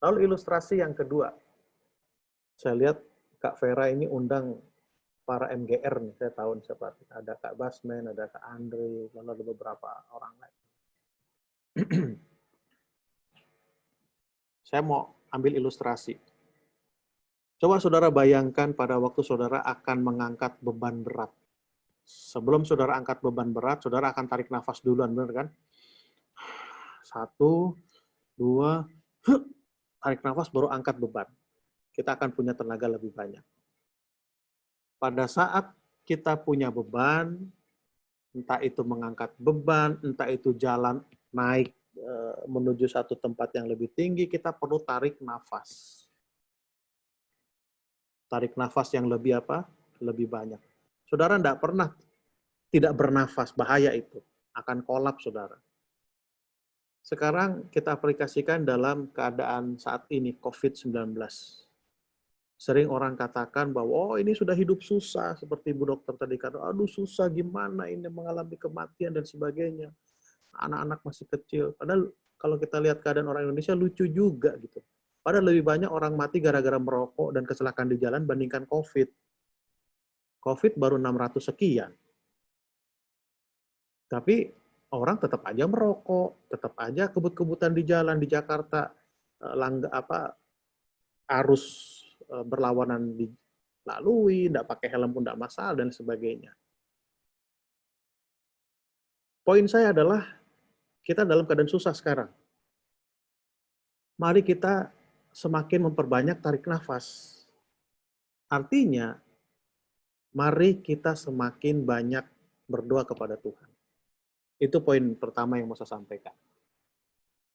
Lalu ilustrasi yang kedua. Saya lihat Kak Vera ini undang para MGR nih, saya tahu nih siapa. Ada Kak Basmen, ada Kak Andre, lalu ada beberapa orang lain. Saya mau ambil ilustrasi. Coba saudara bayangkan pada waktu saudara akan mengangkat beban berat. Sebelum saudara angkat beban berat, saudara akan tarik nafas duluan, benar kan? 1, 2, tarik nafas baru angkat beban. Kita akan punya tenaga lebih banyak. Pada saat kita punya beban, entah itu mengangkat beban, entah itu jalan naik menuju satu tempat yang lebih tinggi, kita perlu tarik nafas. Tarik nafas yang lebih apa? Lebih banyak. Saudara tidak pernah tidak bernafas, bahaya itu. Akan kolaps, saudara. Sekarang kita aplikasikan dalam keadaan saat ini, COVID-19. Sering orang katakan bahwa, oh ini sudah hidup susah, seperti Ibu Dokter tadi kata, aduh susah gimana ini mengalami kematian dan sebagainya. Anak-anak masih kecil. Padahal kalau kita lihat keadaan orang Indonesia lucu juga gitu. Padahal lebih banyak orang mati gara-gara merokok dan kecelakaan di jalan bandingkan COVID. COVID baru 600 sekian. Tapi orang tetap aja merokok, tetap aja kebut-kebutan di jalan di Jakarta, arus berlawanan dilalui, tidak pakai helm pun tidak masalah dan sebagainya. Poin saya adalah kita dalam keadaan susah sekarang. Mari kita semakin memperbanyak tarik nafas. Artinya, mari kita semakin banyak berdoa kepada Tuhan. Itu poin pertama yang mau saya sampaikan.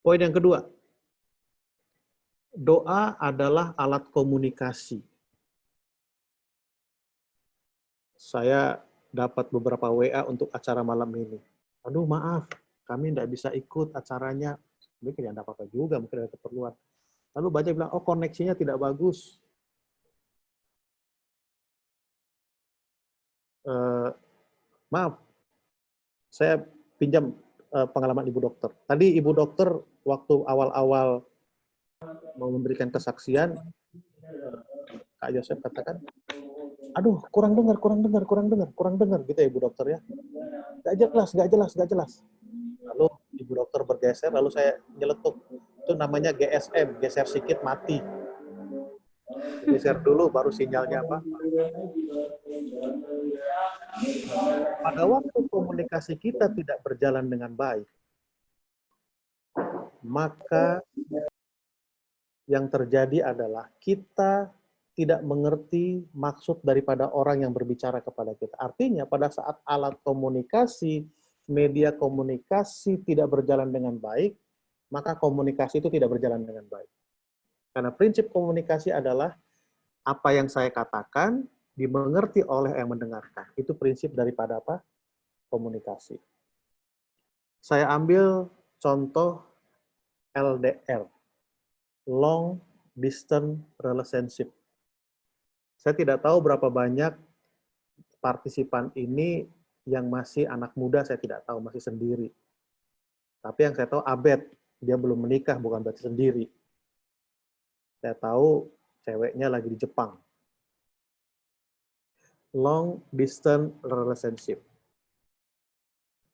Poin yang kedua, doa adalah alat komunikasi. Saya dapat beberapa WA untuk acara malam ini. Aduh maaf, kami tidak bisa ikut acaranya. Mungkin tidak apa-apa juga, mungkin ada keperluan. Lalu banyak bilang, oh koneksinya tidak bagus. Maaf, saya pinjam pengalaman Ibu Dokter. Tadi Ibu Dokter waktu awal-awal mau memberikan kesaksian, Kak Yosef katakan, aduh kurang dengar, gitu ya Ibu Dokter ya. Nggak jelas. Lalu Ibu Dokter bergeser, lalu saya nyeletuk. Itu namanya GSM, geser sedikit mati. Geser dulu, baru sinyalnya apa? Pada waktu komunikasi kita tidak berjalan dengan baik, maka yang terjadi adalah kita tidak mengerti maksud daripada orang yang berbicara kepada kita. Artinya pada saat alat komunikasi, media komunikasi tidak berjalan dengan baik, maka komunikasi itu tidak berjalan dengan baik. Karena prinsip komunikasi adalah apa yang saya katakan dimengerti oleh yang mendengarkan. Itu prinsip daripada apa? Komunikasi. Saya ambil contoh LDR, long distance relationship. Saya tidak tahu berapa banyak partisipan ini yang masih anak muda, saya tidak tahu, masih sendiri. Tapi yang saya tahu Abed, dia belum menikah, bukan berarti sendiri. Saya tahu ceweknya lagi di Jepang. Long distance relationship.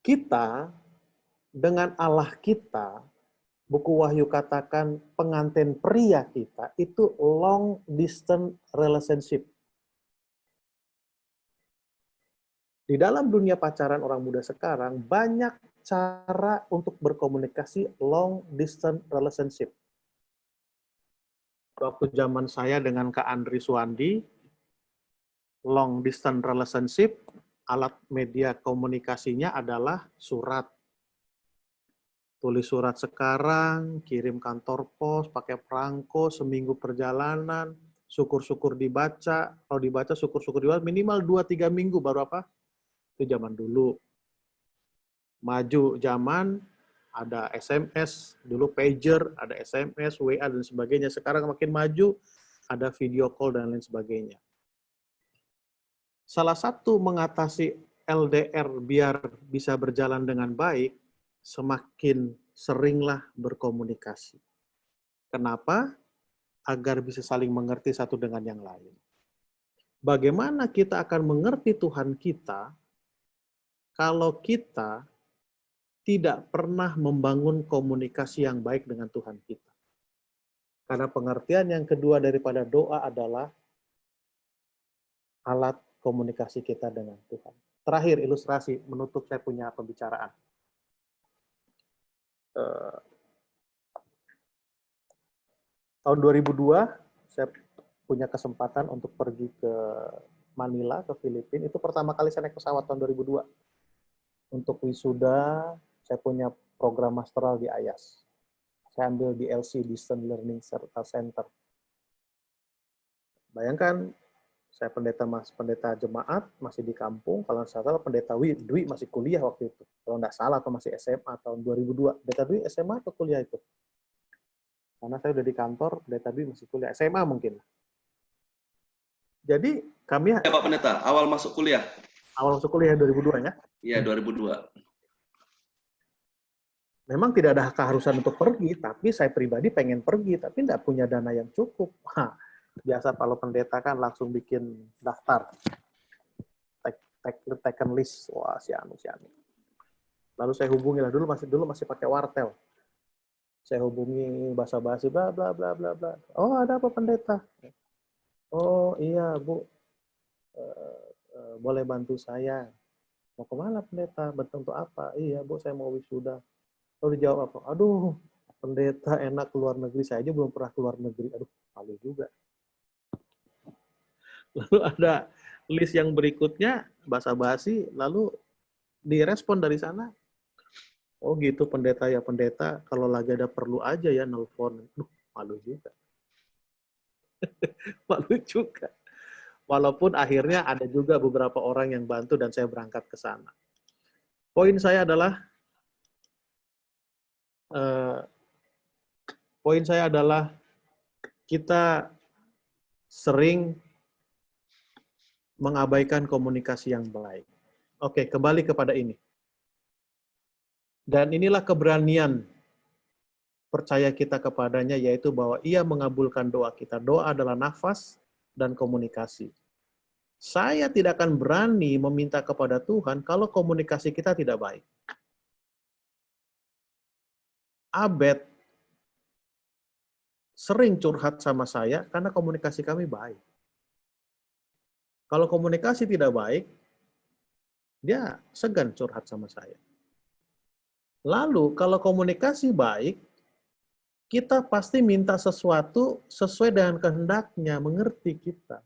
Kita, dengan Allah kita, buku Wahyu katakan pengantin pria kita, itu long distance relationship. Di dalam dunia pacaran orang muda sekarang, banyak cara untuk berkomunikasi long distance relationship. Waktu zaman saya dengan Kak Andri Suwandi, long distance relationship, alat media komunikasinya adalah surat. Tulis surat sekarang, kirim kantor pos, pakai perangko, seminggu perjalanan, syukur-syukur dibaca, kalau dibaca syukur-syukur dibaca, minimal 2-3 minggu baru apa? Itu zaman dulu. Maju zaman, ada SMS, dulu pager, ada SMS, WA, dan sebagainya. Sekarang makin maju, ada video call, dan lain sebagainya. Salah satu mengatasi LDR biar bisa berjalan dengan baik, semakin seringlah berkomunikasi. Kenapa? Agar bisa saling mengerti satu dengan yang lain. Bagaimana kita akan mengerti Tuhan kita kalau kita tidak pernah membangun komunikasi yang baik dengan Tuhan kita? Karena pengertian yang kedua daripada doa adalah alat komunikasi kita dengan Tuhan. Terakhir, ilustrasi menutup saya punya pembicaraan. Tahun 2002, saya punya kesempatan untuk pergi ke Manila, ke Filipina. Itu pertama kali saya naik pesawat tahun 2002. Untuk wisuda, saya punya program masteral di IAS. Saya ambil DLC, Distance Learning Center. Bayangkan, saya pendeta jemaat, masih di kampung. Kalau nggak salah, pendeta Dwi masih kuliah waktu itu. Kalau nggak salah, atau masih SMA tahun 2002. Pendeta Dwi SMA atau kuliah itu? Karena saya udah di kantor, pendeta Dwi masih kuliah. SMA mungkin. Jadi, kami... Ya, Pak Pendeta, awal masuk kuliah. Awal masuk kuliah 2002 ya? Iya, 2002. Memang tidak ada keharusan untuk pergi, tapi saya pribadi pengen pergi, tapi nggak punya dana yang cukup. Biasa kalau pendeta kan langsung bikin daftar. Taken list. Wah, si anu. Lalu saya hubungi lah, dulu masih pakai wartel. Saya hubungi basa-basi, bla bla bla bla bla. Oh, ada apa pendeta? Oh iya Bu, boleh bantu saya. Mau kemana pendeta? Bantu untuk apa? Iya Bu, saya mau wisuda. Lalu dijawab apa? Aduh, pendeta enak keluar negeri. Saya aja belum pernah keluar negeri. Aduh, malu juga. Lalu ada list yang berikutnya, basa-basi, lalu direspon dari sana. Oh gitu pendeta ya pendeta, kalau lagi ada perlu aja ya nelfon. Duh, malu juga. Malu juga. Walaupun akhirnya ada juga beberapa orang yang bantu dan saya berangkat ke sana. Poin saya adalah kita sering mengabaikan komunikasi yang baik. Oke, kembali kepada ini. Dan inilah keberanian percaya kita kepadanya, yaitu bahwa Ia mengabulkan doa kita. Doa adalah nafas dan komunikasi. Saya tidak akan berani meminta kepada Tuhan kalau komunikasi kita tidak baik. Abed sering curhat sama saya karena komunikasi kami baik. Kalau komunikasi tidak baik, dia segan curhat sama saya. Lalu kalau komunikasi baik, kita pasti minta sesuatu sesuai dengan kehendaknya, mengerti kita.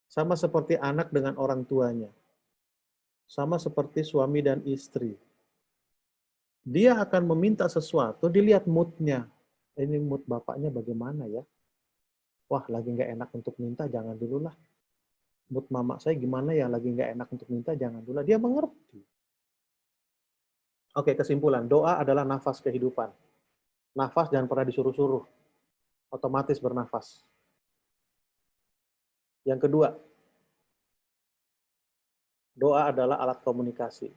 Sama seperti anak dengan orang tuanya. Sama seperti suami dan istri. Dia akan meminta sesuatu, dilihat mood-nya. Ini mood bapaknya bagaimana ya? Wah, lagi nggak enak untuk minta, jangan dulu lah. Mood mama saya gimana ya, lagi nggak enak untuk minta, jangan dulu lah. Dia mengerti. Oke, kesimpulan. Doa adalah nafas kehidupan. Nafas jangan pernah disuruh-suruh. Otomatis bernafas. Yang kedua, doa adalah alat komunikasi.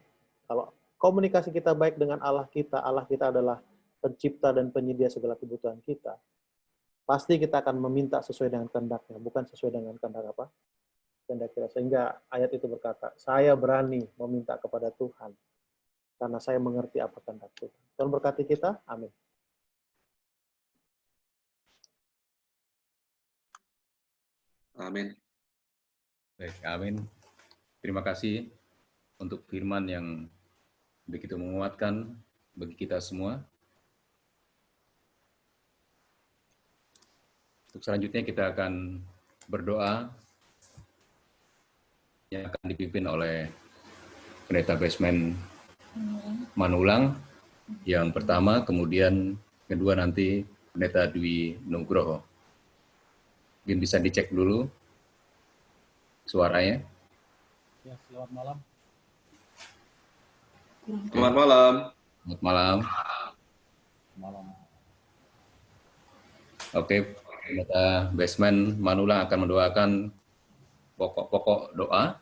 Kalau komunikasi kita baik dengan Allah kita adalah pencipta dan penyedia segala kebutuhan kita, pasti kita akan meminta sesuai dengan kehendaknya, bukan sesuai dengan kehendak apa? Kehendak kita. Sehingga ayat itu berkata, saya berani meminta kepada Tuhan, karena saya mengerti apa kehendak Tuhan. Tuhan berkati kita, amin. Amin. Baik, amin. Terima kasih untuk firman yang begitu menguatkan bagi kita semua. Untuk selanjutnya kita akan berdoa yang akan dipimpin oleh Pendeta Basement Manulang yang pertama, kemudian kedua nanti Pendeta Dwi Nugroho. Mungkin bisa dicek dulu suaranya. Ya, selamat malam. Selamat malam. Selamat malam. Malam. Oke, Pendeta Basement Manulang akan mendoakan pokok-pokok doa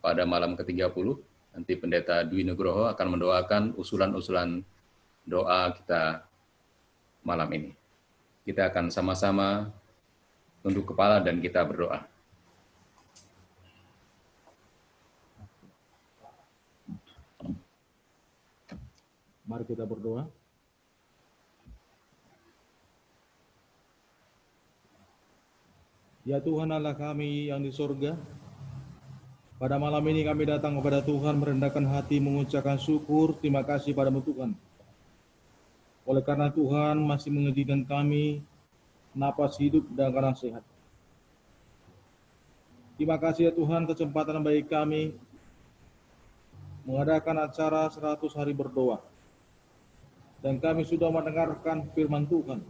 pada malam ke-30. Nanti Pendeta Dwi Nugroho akan mendoakan usulan-usulan doa kita malam ini. Kita akan sama-sama tunduk kepala dan kita berdoa. Mari kita berdoa. Ya Tuhan Allah kami yang di surga, pada malam ini kami datang kepada Tuhan merendahkan hati, mengucapkan syukur, terima kasih padamu Tuhan. Oleh karena Tuhan masih mengizinkan kami napas hidup dan karena sehat. Terima kasih ya Tuhan kesempatan bagi kami mengadakan acara 100 hari berdoa. Dan kami sudah mendengarkan firman Tuhan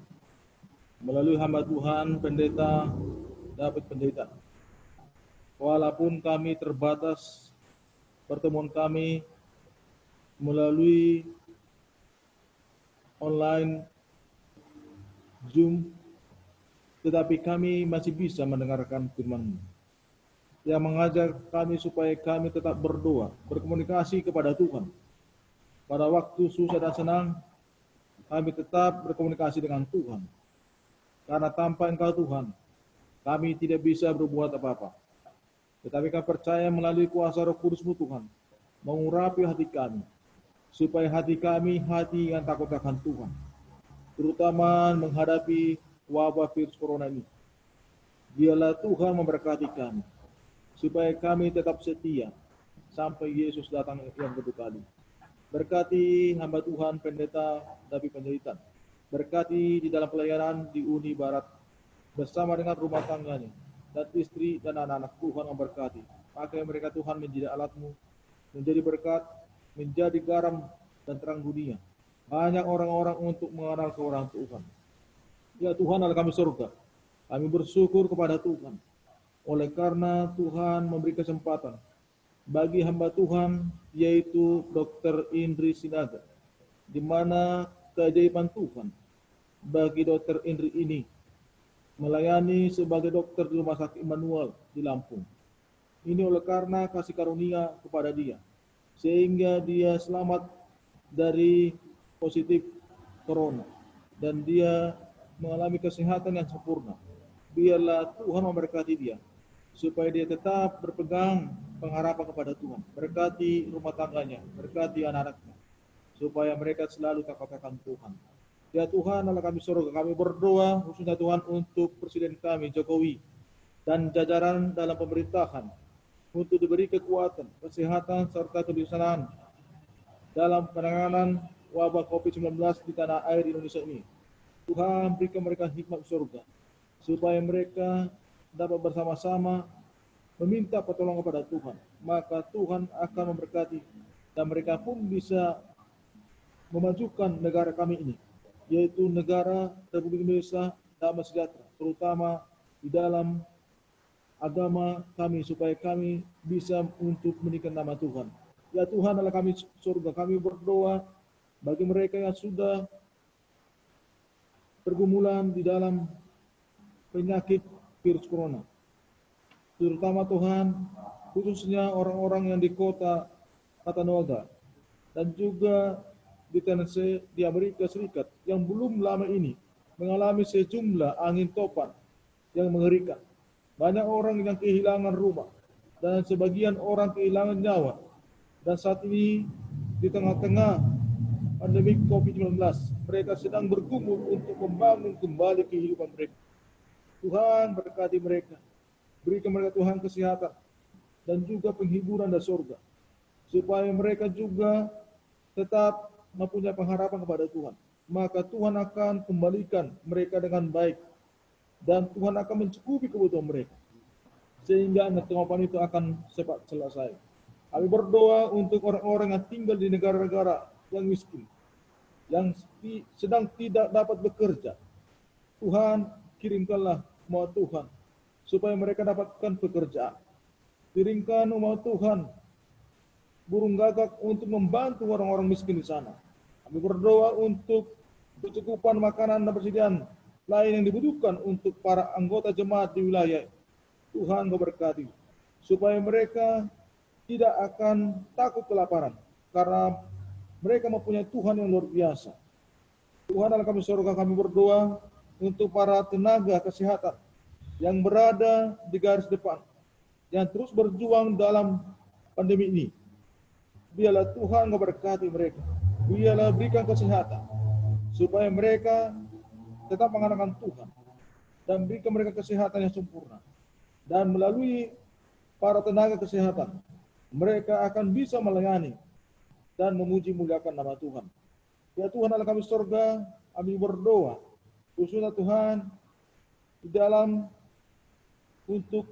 melalui hamba Tuhan Pendeta David Pendeta. Walaupun kami terbatas pertemuan kami melalui online Zoom, tetapi kami masih bisa mendengarkan firman-Mu yang mengajak kami supaya kami tetap berdoa, berkomunikasi kepada Tuhan. Pada waktu susah dan senang, kami tetap berkomunikasi dengan Tuhan. Karena tanpa Engkau Tuhan, kami tidak bisa berbuat apa-apa. Tetapi kami percaya melalui kuasa Roh Kudus-Mu Tuhan, mengurapi hati kami, supaya hati kami hati yang takut akan Tuhan. Terutama menghadapi wabah virus corona ini. Biarlah Tuhan memberkati kami, supaya kami tetap setia sampai Yesus datang yang kedua kali. Berkati hamba Tuhan Pendeta David Pendeta. Berkati di dalam pelayanan di Uni Barat bersama dengan rumah tangganya dan istri dan anak-anak. Tuhan memberkati. Pakai mereka Tuhan menjadi alat-Mu, menjadi berkat, menjadi garam dan terang dunia. Banyak orang-orang untuk mengenal kebenaran Tuhan. Ya Tuhan Allah kami surga. Kami bersyukur kepada Tuhan. Oleh karena Tuhan memberi kesempatan bagi hamba Tuhan yaitu Dr. Indri Sinaga, di mana keajaiban Tuhan bagi Dr. Indri ini melayani sebagai dokter di Rumah Sakit Immanuel di Lampung. Ini oleh karena kasih karunia kepada dia, sehingga dia selamat dari positif corona dan dia mengalami kesehatan yang sempurna. Biarlah Tuhan memberkati dia, supaya dia tetap berpegang pengharapan kepada Tuhan. Berkati rumah tangganya, berkati anak-anaknya, supaya mereka selalu takut akan Tuhan. Ya Tuhan, Allah kami surga, kami berdoa khususnya Tuhan untuk Presiden kami Jokowi dan jajaran dalam pemerintahan untuk diberi kekuatan, kesehatan serta kebijaksanaan dalam penanganan wabah COVID-19 di tanah air Indonesia ini. Tuhan berikan mereka hikmat surga, supaya mereka dapat bersama-sama meminta pertolongan kepada Tuhan. Maka Tuhan akan memberkati, dan mereka pun bisa memajukan negara kami ini, yaitu negara Republik Indonesia damai sejahtera, terutama di dalam agama kami, supaya kami bisa untuk meninggikan nama Tuhan. Ya Tuhan adalah kami surga, kami berdoa bagi mereka yang sudah pergumulan di dalam penyakit virus corona. Terutama Tuhan, khususnya orang-orang yang di kota Chattanooga dan juga di Tennessee di Amerika Serikat yang belum lama ini mengalami sejumlah angin topan yang mengerikan. Banyak orang yang kehilangan rumah dan sebagian orang kehilangan nyawa. Dan saat ini di tengah-tengah pandemi COVID-19, mereka sedang bergumul untuk membangun kembali kehidupan mereka. Tuhan berkati mereka, berikan mereka Tuhan kesehatan dan juga penghiburan dari surga, supaya mereka juga tetap mempunyai pengharapan kepada Tuhan. Maka Tuhan akan kembalikan mereka dengan baik, dan Tuhan akan mencukupi kebutuhan mereka, sehingga kehidupan itu akan cepat selesai. Kami berdoa untuk orang-orang yang tinggal di negara-negara yang miskin, yang sedang tidak dapat bekerja. Tuhan, kirimkanlah umat Tuhan, supaya mereka dapatkan pekerjaan. Kirimkan umat Tuhan burung gagak untuk membantu orang-orang miskin di sana. Kami berdoa untuk kecukupan makanan dan persediaan lain yang dibutuhkan untuk para anggota jemaat di wilayah. Tuhan memberkati, supaya mereka tidak akan takut kelaparan, karena mereka mempunyai Tuhan yang luar biasa. Tuhan adalah kami surga, kami berdoa untuk para tenaga kesehatan yang berada di garis depan, yang terus berjuang dalam pandemi ini. Biarlah Tuhan memberkati mereka, biarlah berikan kesehatan, supaya mereka tetap mengandalkan Tuhan, dan berikan mereka kesehatan yang sempurna. Dan melalui para tenaga kesehatan, mereka akan bisa melayani dan memuji muliakan nama Tuhan. Ya Tuhan adalah kami surga, kami berdoa, khususnya Tuhan, di dalam untuk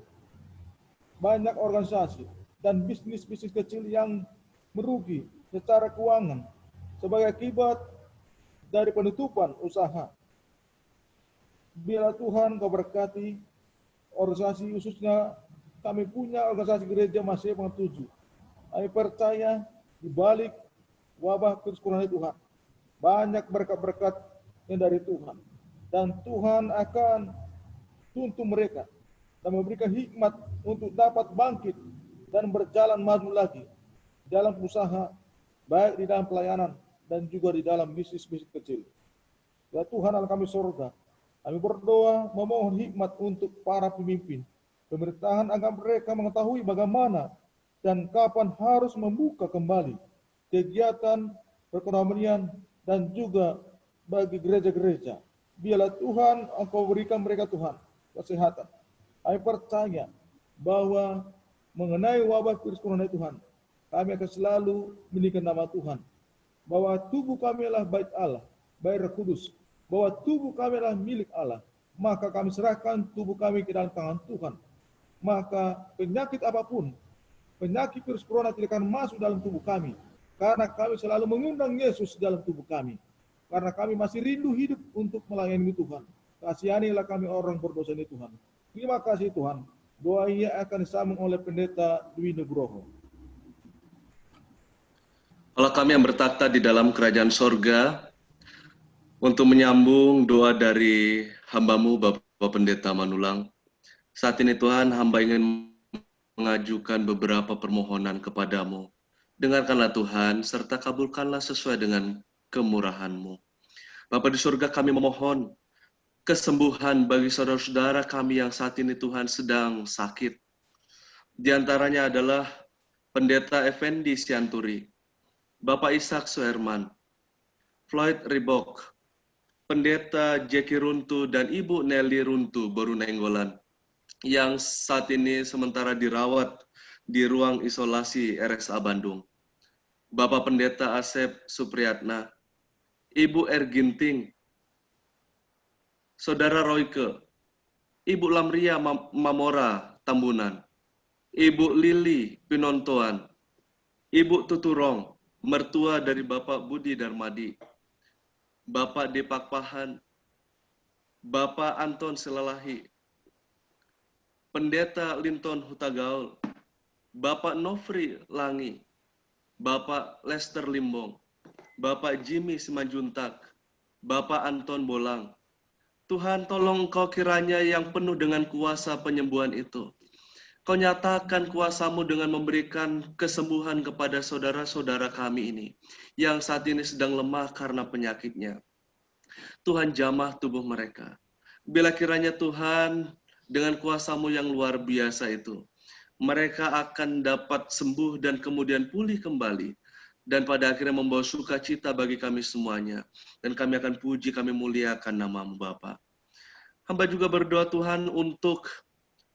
banyak organisasi dan bisnis-bisnis kecil yang merugi secara keuangan sebagai akibat dari penutupan usaha. Biarlah Tuhan Kau berkati organisasi, khususnya kami punya organisasi gereja Masih Pengetujuh. Kami percaya di balik wabah virus corona Tuhan, banyak berkat-berkat yang dari Tuhan. Dan Tuhan akan tuntun mereka dan memberikan hikmat untuk dapat bangkit dan berjalan maju lagi dalam usaha, baik di dalam pelayanan dan juga di dalam bisnis-bisnis kecil. Ya Tuhan Allah kami surga, kami berdoa memohon hikmat untuk para pemimpin pemerintahan agar mereka mengetahui bagaimana dan kapan harus membuka kembali kegiatan perekonomian dan juga bagi gereja-gereja. Biarlah Tuhan Engkau berikan mereka Tuhan kesehatan. Kami percaya bahwa mengenai wabah virus corona Tuhan, kami akan selalu meninggikan nama Tuhan. Bahwa tubuh kami adalah bait Allah, bait Roh Kudus. Bahwa tubuh kami adalah milik Allah. Maka kami serahkan tubuh kami ke dalam tangan Tuhan. Maka penyakit apapun, penyakit virus corona tidak akan masuk dalam tubuh kami. Karena kami selalu mengundang Yesus dalam tubuh kami. Karena kami masih rindu hidup untuk melayani Tuhan. Kasihanilah kami orang berdosa ini Tuhan. Terima kasih Tuhan. Doa ini akan disambung oleh Pendeta Dwi Nugroho. Allah kami yang bertakhta di dalam kerajaan sorga, untuk menyambung doa dari hamba-Mu Bapak Pendeta Manulang. Saat ini Tuhan, hamba ingin mengajukan beberapa permohonan kepadamu. Dengarkanlah Tuhan, serta kabulkanlah sesuai dengan kemurahan-Mu. Bapa di surga, kami memohon kesembuhan bagi saudara-saudara kami yang saat ini Tuhan sedang sakit. Di antaranya adalah Pendeta Effendi Sianturi, Bapak Ishak Suherman, Floyd Ribok, Pendeta Jackie Runtu dan Ibu Nelly Runtu Borunenggolan yang saat ini sementara dirawat di ruang isolasi RSA Bandung. Bapak Pendeta Asep Supriyatna, Ibu Erginting, Saudara Royke, Ibu Lamria Mamora Tambunan, Ibu Lili Pinontoan, Ibu Tuturong, mertua dari Bapak Budi Darmadi, Bapak Depak Pahan, Bapak Anton Selalahi, Pendeta Linton Hutagaul, Bapak Nofri Langi, Bapak Lester Limbong, Bapak Jimmy Simanjuntak, Bapak Anton Bolang. Tuhan, tolong Engkau kiranya yang penuh dengan kuasa penyembuhan itu. Kau nyatakan kuasa-Mu dengan memberikan kesembuhan kepada saudara-saudara kami ini, yang saat ini sedang lemah karena penyakitnya. Tuhan, jamah tubuh mereka. Bila kiranya Tuhan, dengan kuasa-Mu yang luar biasa itu, mereka akan dapat sembuh dan kemudian pulih kembali. Dan pada akhirnya membawa sukacita bagi kami semuanya. Dan kami akan puji, kami muliakan nama-Mu Bapa. Hamba juga berdoa Tuhan untuk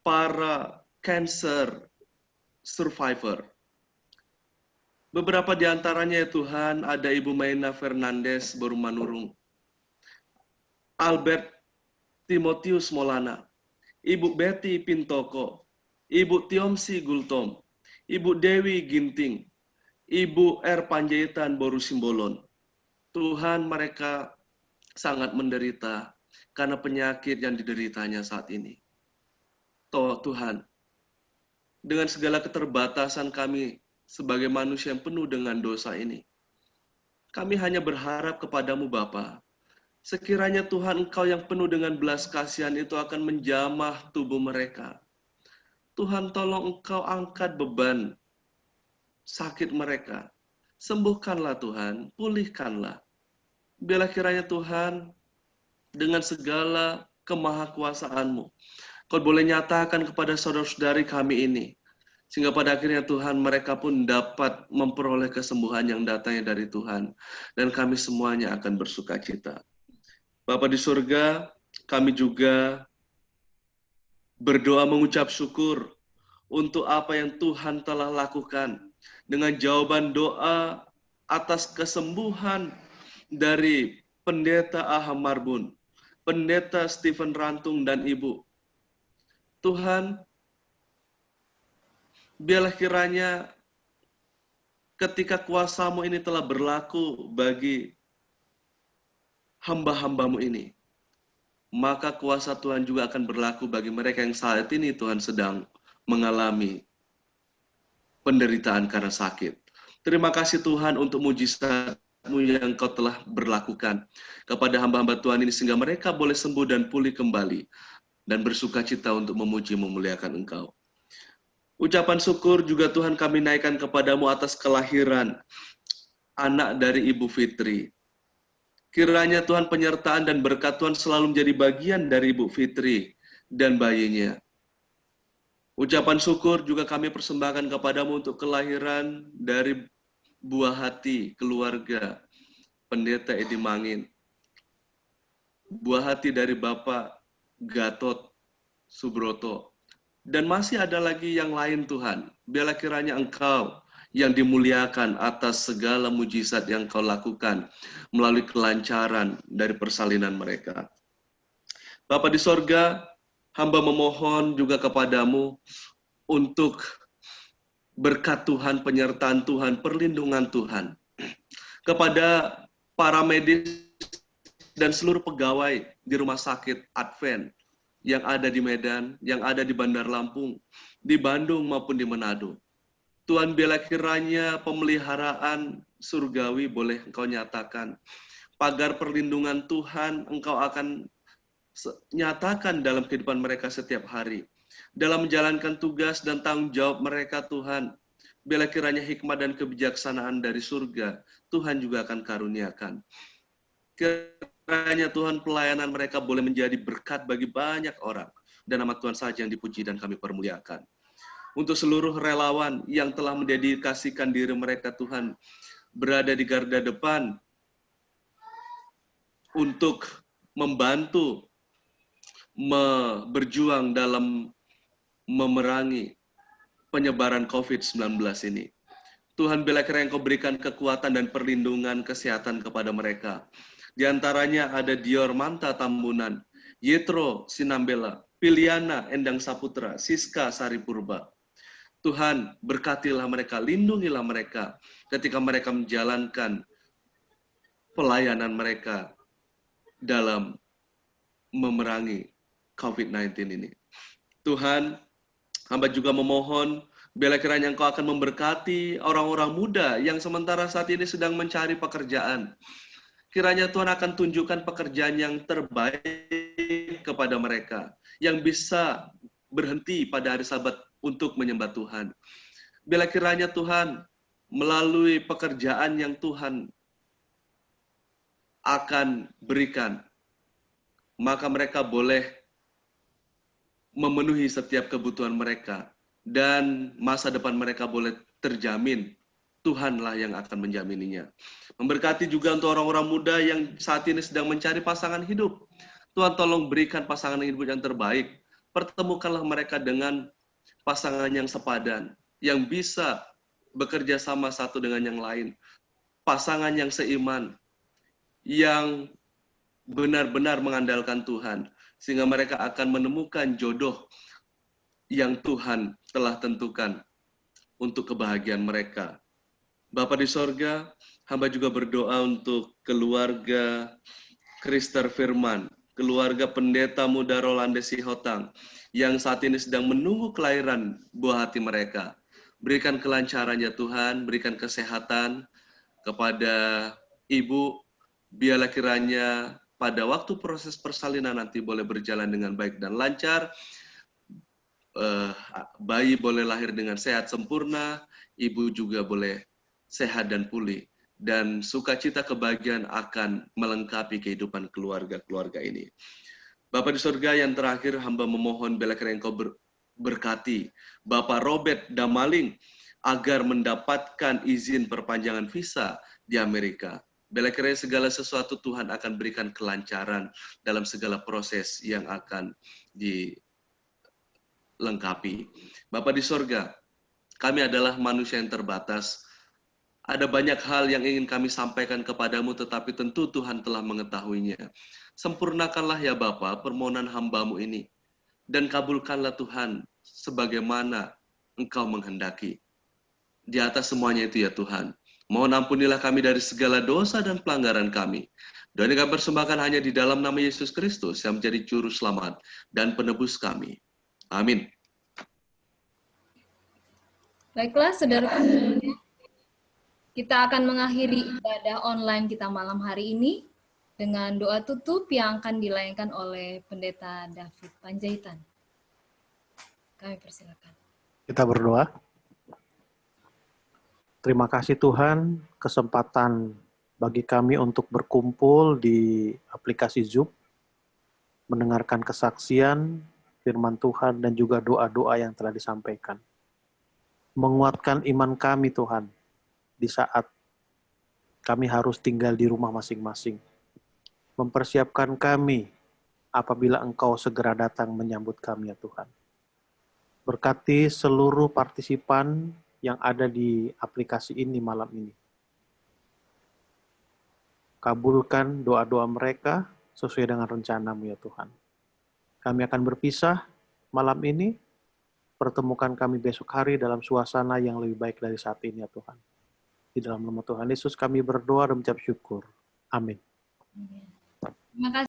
para cancer survivor. Beberapa di antaranya ya Tuhan, ada Ibu Maina Fernandes Borumanurung, Albert Timotius Molana, Ibu Betty Pintoko, Ibu Tiomsi Gultom, Ibu Dewi Ginting, Ibu R. Panjaitan Boru Simbolon. Tuhan, mereka sangat menderita karena penyakit yang dideritanya saat ini. Tuhan, dengan segala keterbatasan kami sebagai manusia yang penuh dengan dosa ini, kami hanya berharap kepadamu Bapa. Sekiranya Tuhan Engkau yang penuh dengan belas kasihan itu akan menjamah tubuh mereka. Tuhan, tolong Engkau angkat beban sakit mereka. Sembuhkanlah Tuhan, pulihkanlah. Bila kiranya Tuhan, dengan segala kemahakuasaan-Mu, Kau boleh nyatakan kepada saudara-saudari kami ini, sehingga pada akhirnya Tuhan, mereka pun dapat memperoleh kesembuhan yang datangnya dari Tuhan. Dan kami semuanya akan bersuka cita. Bapa di surga, kami juga berdoa mengucap syukur untuk apa yang Tuhan telah lakukan. Dengan jawaban doa atas kesembuhan dari Pendeta Aham Marbun, Pendeta Stephen Rantung dan Ibu. Tuhan, biarlah kiranya ketika kuasa-Mu ini telah berlaku bagi hamba-hamba-Mu ini, maka kuasa Tuhan juga akan berlaku bagi mereka yang saat ini Tuhan sedang mengalami penderitaan karena sakit. Terima kasih Tuhan untuk mujizat-Mu yang Kau telah berlakukan kepada hamba-hamba Tuhan ini, sehingga mereka boleh sembuh dan pulih kembali dan bersuka cita untuk memuji memuliakan Engkau. Ucapan syukur juga Tuhan kami naikkan kepadamu atas kelahiran anak dari Ibu Fitri. Kiranya Tuhan penyertaan dan berkat Tuhan selalu menjadi bagian dari Ibu Fitri dan bayinya. Ucapan syukur juga kami persembahkan kepadamu untuk kelahiran dari buah hati keluarga Pendeta Edi Mangin. Buah hati dari Bapak Gatot Subroto. Dan masih ada lagi yang lain Tuhan. Biarlah kiranya Engkau yang dimuliakan atas segala mujizat yang Kau lakukan melalui kelancaran dari persalinan mereka. Bapa di sorga, hamba memohon juga kepadamu untuk berkat Tuhan, penyertaan Tuhan, perlindungan Tuhan kepada para medis dan seluruh pegawai di rumah sakit Advent yang ada di Medan, yang ada di Bandar Lampung, di Bandung maupun di Manado. Tuhan, bila kiranya pemeliharaan surgawi boleh Engkau nyatakan. Pagar perlindungan Tuhan Engkau akan nyatakan dalam kehidupan mereka setiap hari. Dalam menjalankan tugas dan tanggung jawab mereka Tuhan, bila kiranya hikmat dan kebijaksanaan dari surga, Tuhan juga akan karuniakan. Kiranya Tuhan pelayanan mereka boleh menjadi berkat bagi banyak orang. Dan nama Tuhan saja yang dipuji dan kami permuliakan. Untuk seluruh relawan yang telah mendedikasikan diri mereka Tuhan, berada di garda depan untuk membantu berjuang dalam memerangi penyebaran COVID-19 ini. Tuhan, bila kiranya Engkau berikan kekuatan dan perlindungan kesehatan kepada mereka. Di antaranya ada Dior Manta Tambunan, Yetro Sinambela, Piliana Endang Saputra, Siska Saripurba. Tuhan, berkatilah mereka, lindungilah mereka ketika mereka menjalankan pelayanan mereka dalam memerangi COVID-19 ini. Tuhan, hamba juga memohon, bila kiranya Engkau akan memberkati orang-orang muda yang sementara saat ini sedang mencari pekerjaan. Kiranya Tuhan akan tunjukkan pekerjaan yang terbaik kepada mereka, yang bisa berhenti pada hari Sabat untuk menyembah Tuhan. Bila kiranya Tuhan, melalui pekerjaan yang Tuhan akan berikan, maka mereka boleh memenuhi setiap kebutuhan mereka, dan masa depan mereka boleh terjamin. Tuhanlah yang akan menjamininya. Memberkati juga untuk orang-orang muda yang saat ini sedang mencari pasangan hidup. Tuhan tolong berikan pasangan hidup yang terbaik. Pertemukanlah mereka dengan pasangan yang sepadan, yang bisa bekerja sama satu dengan yang lain. Pasangan yang seiman, yang benar-benar mengandalkan Tuhan, sehingga mereka akan menemukan jodoh yang Tuhan telah tentukan untuk kebahagiaan mereka. Bapa di sorga, hamba juga berdoa untuk keluarga Krister Firman, keluarga pendeta muda Rolande Sihotang, yang saat ini sedang menunggu kelahiran buah hati mereka. Berikan kelancaran ya Tuhan, berikan kesehatan kepada ibu, biarlah kiranya pada waktu proses persalinan nanti boleh berjalan dengan baik dan lancar, bayi boleh lahir dengan sehat sempurna, ibu juga boleh sehat dan pulih, dan sukacita kebahagiaan akan melengkapi kehidupan keluarga-keluarga ini. Bapa di surga, yang terakhir hamba memohon bila kiranya Engkau berkati Bapak Robert Damaling agar mendapatkan izin perpanjangan visa di Amerika. Bila kiranya segala sesuatu Tuhan akan berikan kelancaran dalam segala proses yang akan dilengkapi. Bapa di surga, kami adalah manusia yang terbatas. Ada banyak hal yang ingin kami sampaikan kepadamu, tetapi tentu Tuhan telah mengetahuinya. Sempurnakanlah ya Bapa permohonan hamba-Mu ini, dan kabulkanlah Tuhan sebagaimana Engkau menghendaki. Di atas semuanya itu ya Tuhan, mohon ampunilah kami dari segala dosa dan pelanggaran kami. Dan kami persembahkan hanya di dalam nama Yesus Kristus yang menjadi juru selamat dan penebus kami. Amin. Baiklah, saudara, kita akan mengakhiri ibadah online kita malam hari ini dengan doa tutup yang akan dilayangkan oleh Pendeta David Panjaitan. Kami persilakan. Kita berdoa. Terima kasih Tuhan, kesempatan bagi kami untuk berkumpul di aplikasi Zoom, mendengarkan kesaksian, firman Tuhan, dan juga doa-doa yang telah disampaikan. Menguatkan iman kami Tuhan, di saat kami harus tinggal di rumah masing-masing. Mempersiapkan kami apabila Engkau segera datang menyambut kami ya Tuhan. Berkati seluruh partisipan yang ada di aplikasi ini malam ini. Kabulkan doa-doa mereka sesuai dengan rencana-Mu ya Tuhan. Kami akan berpisah malam ini, pertemukan kami besok hari dalam suasana yang lebih baik dari saat ini ya Tuhan. Di dalam nama Tuhan Yesus kami berdoa dan mengucap syukur. Amin. Terima kasih.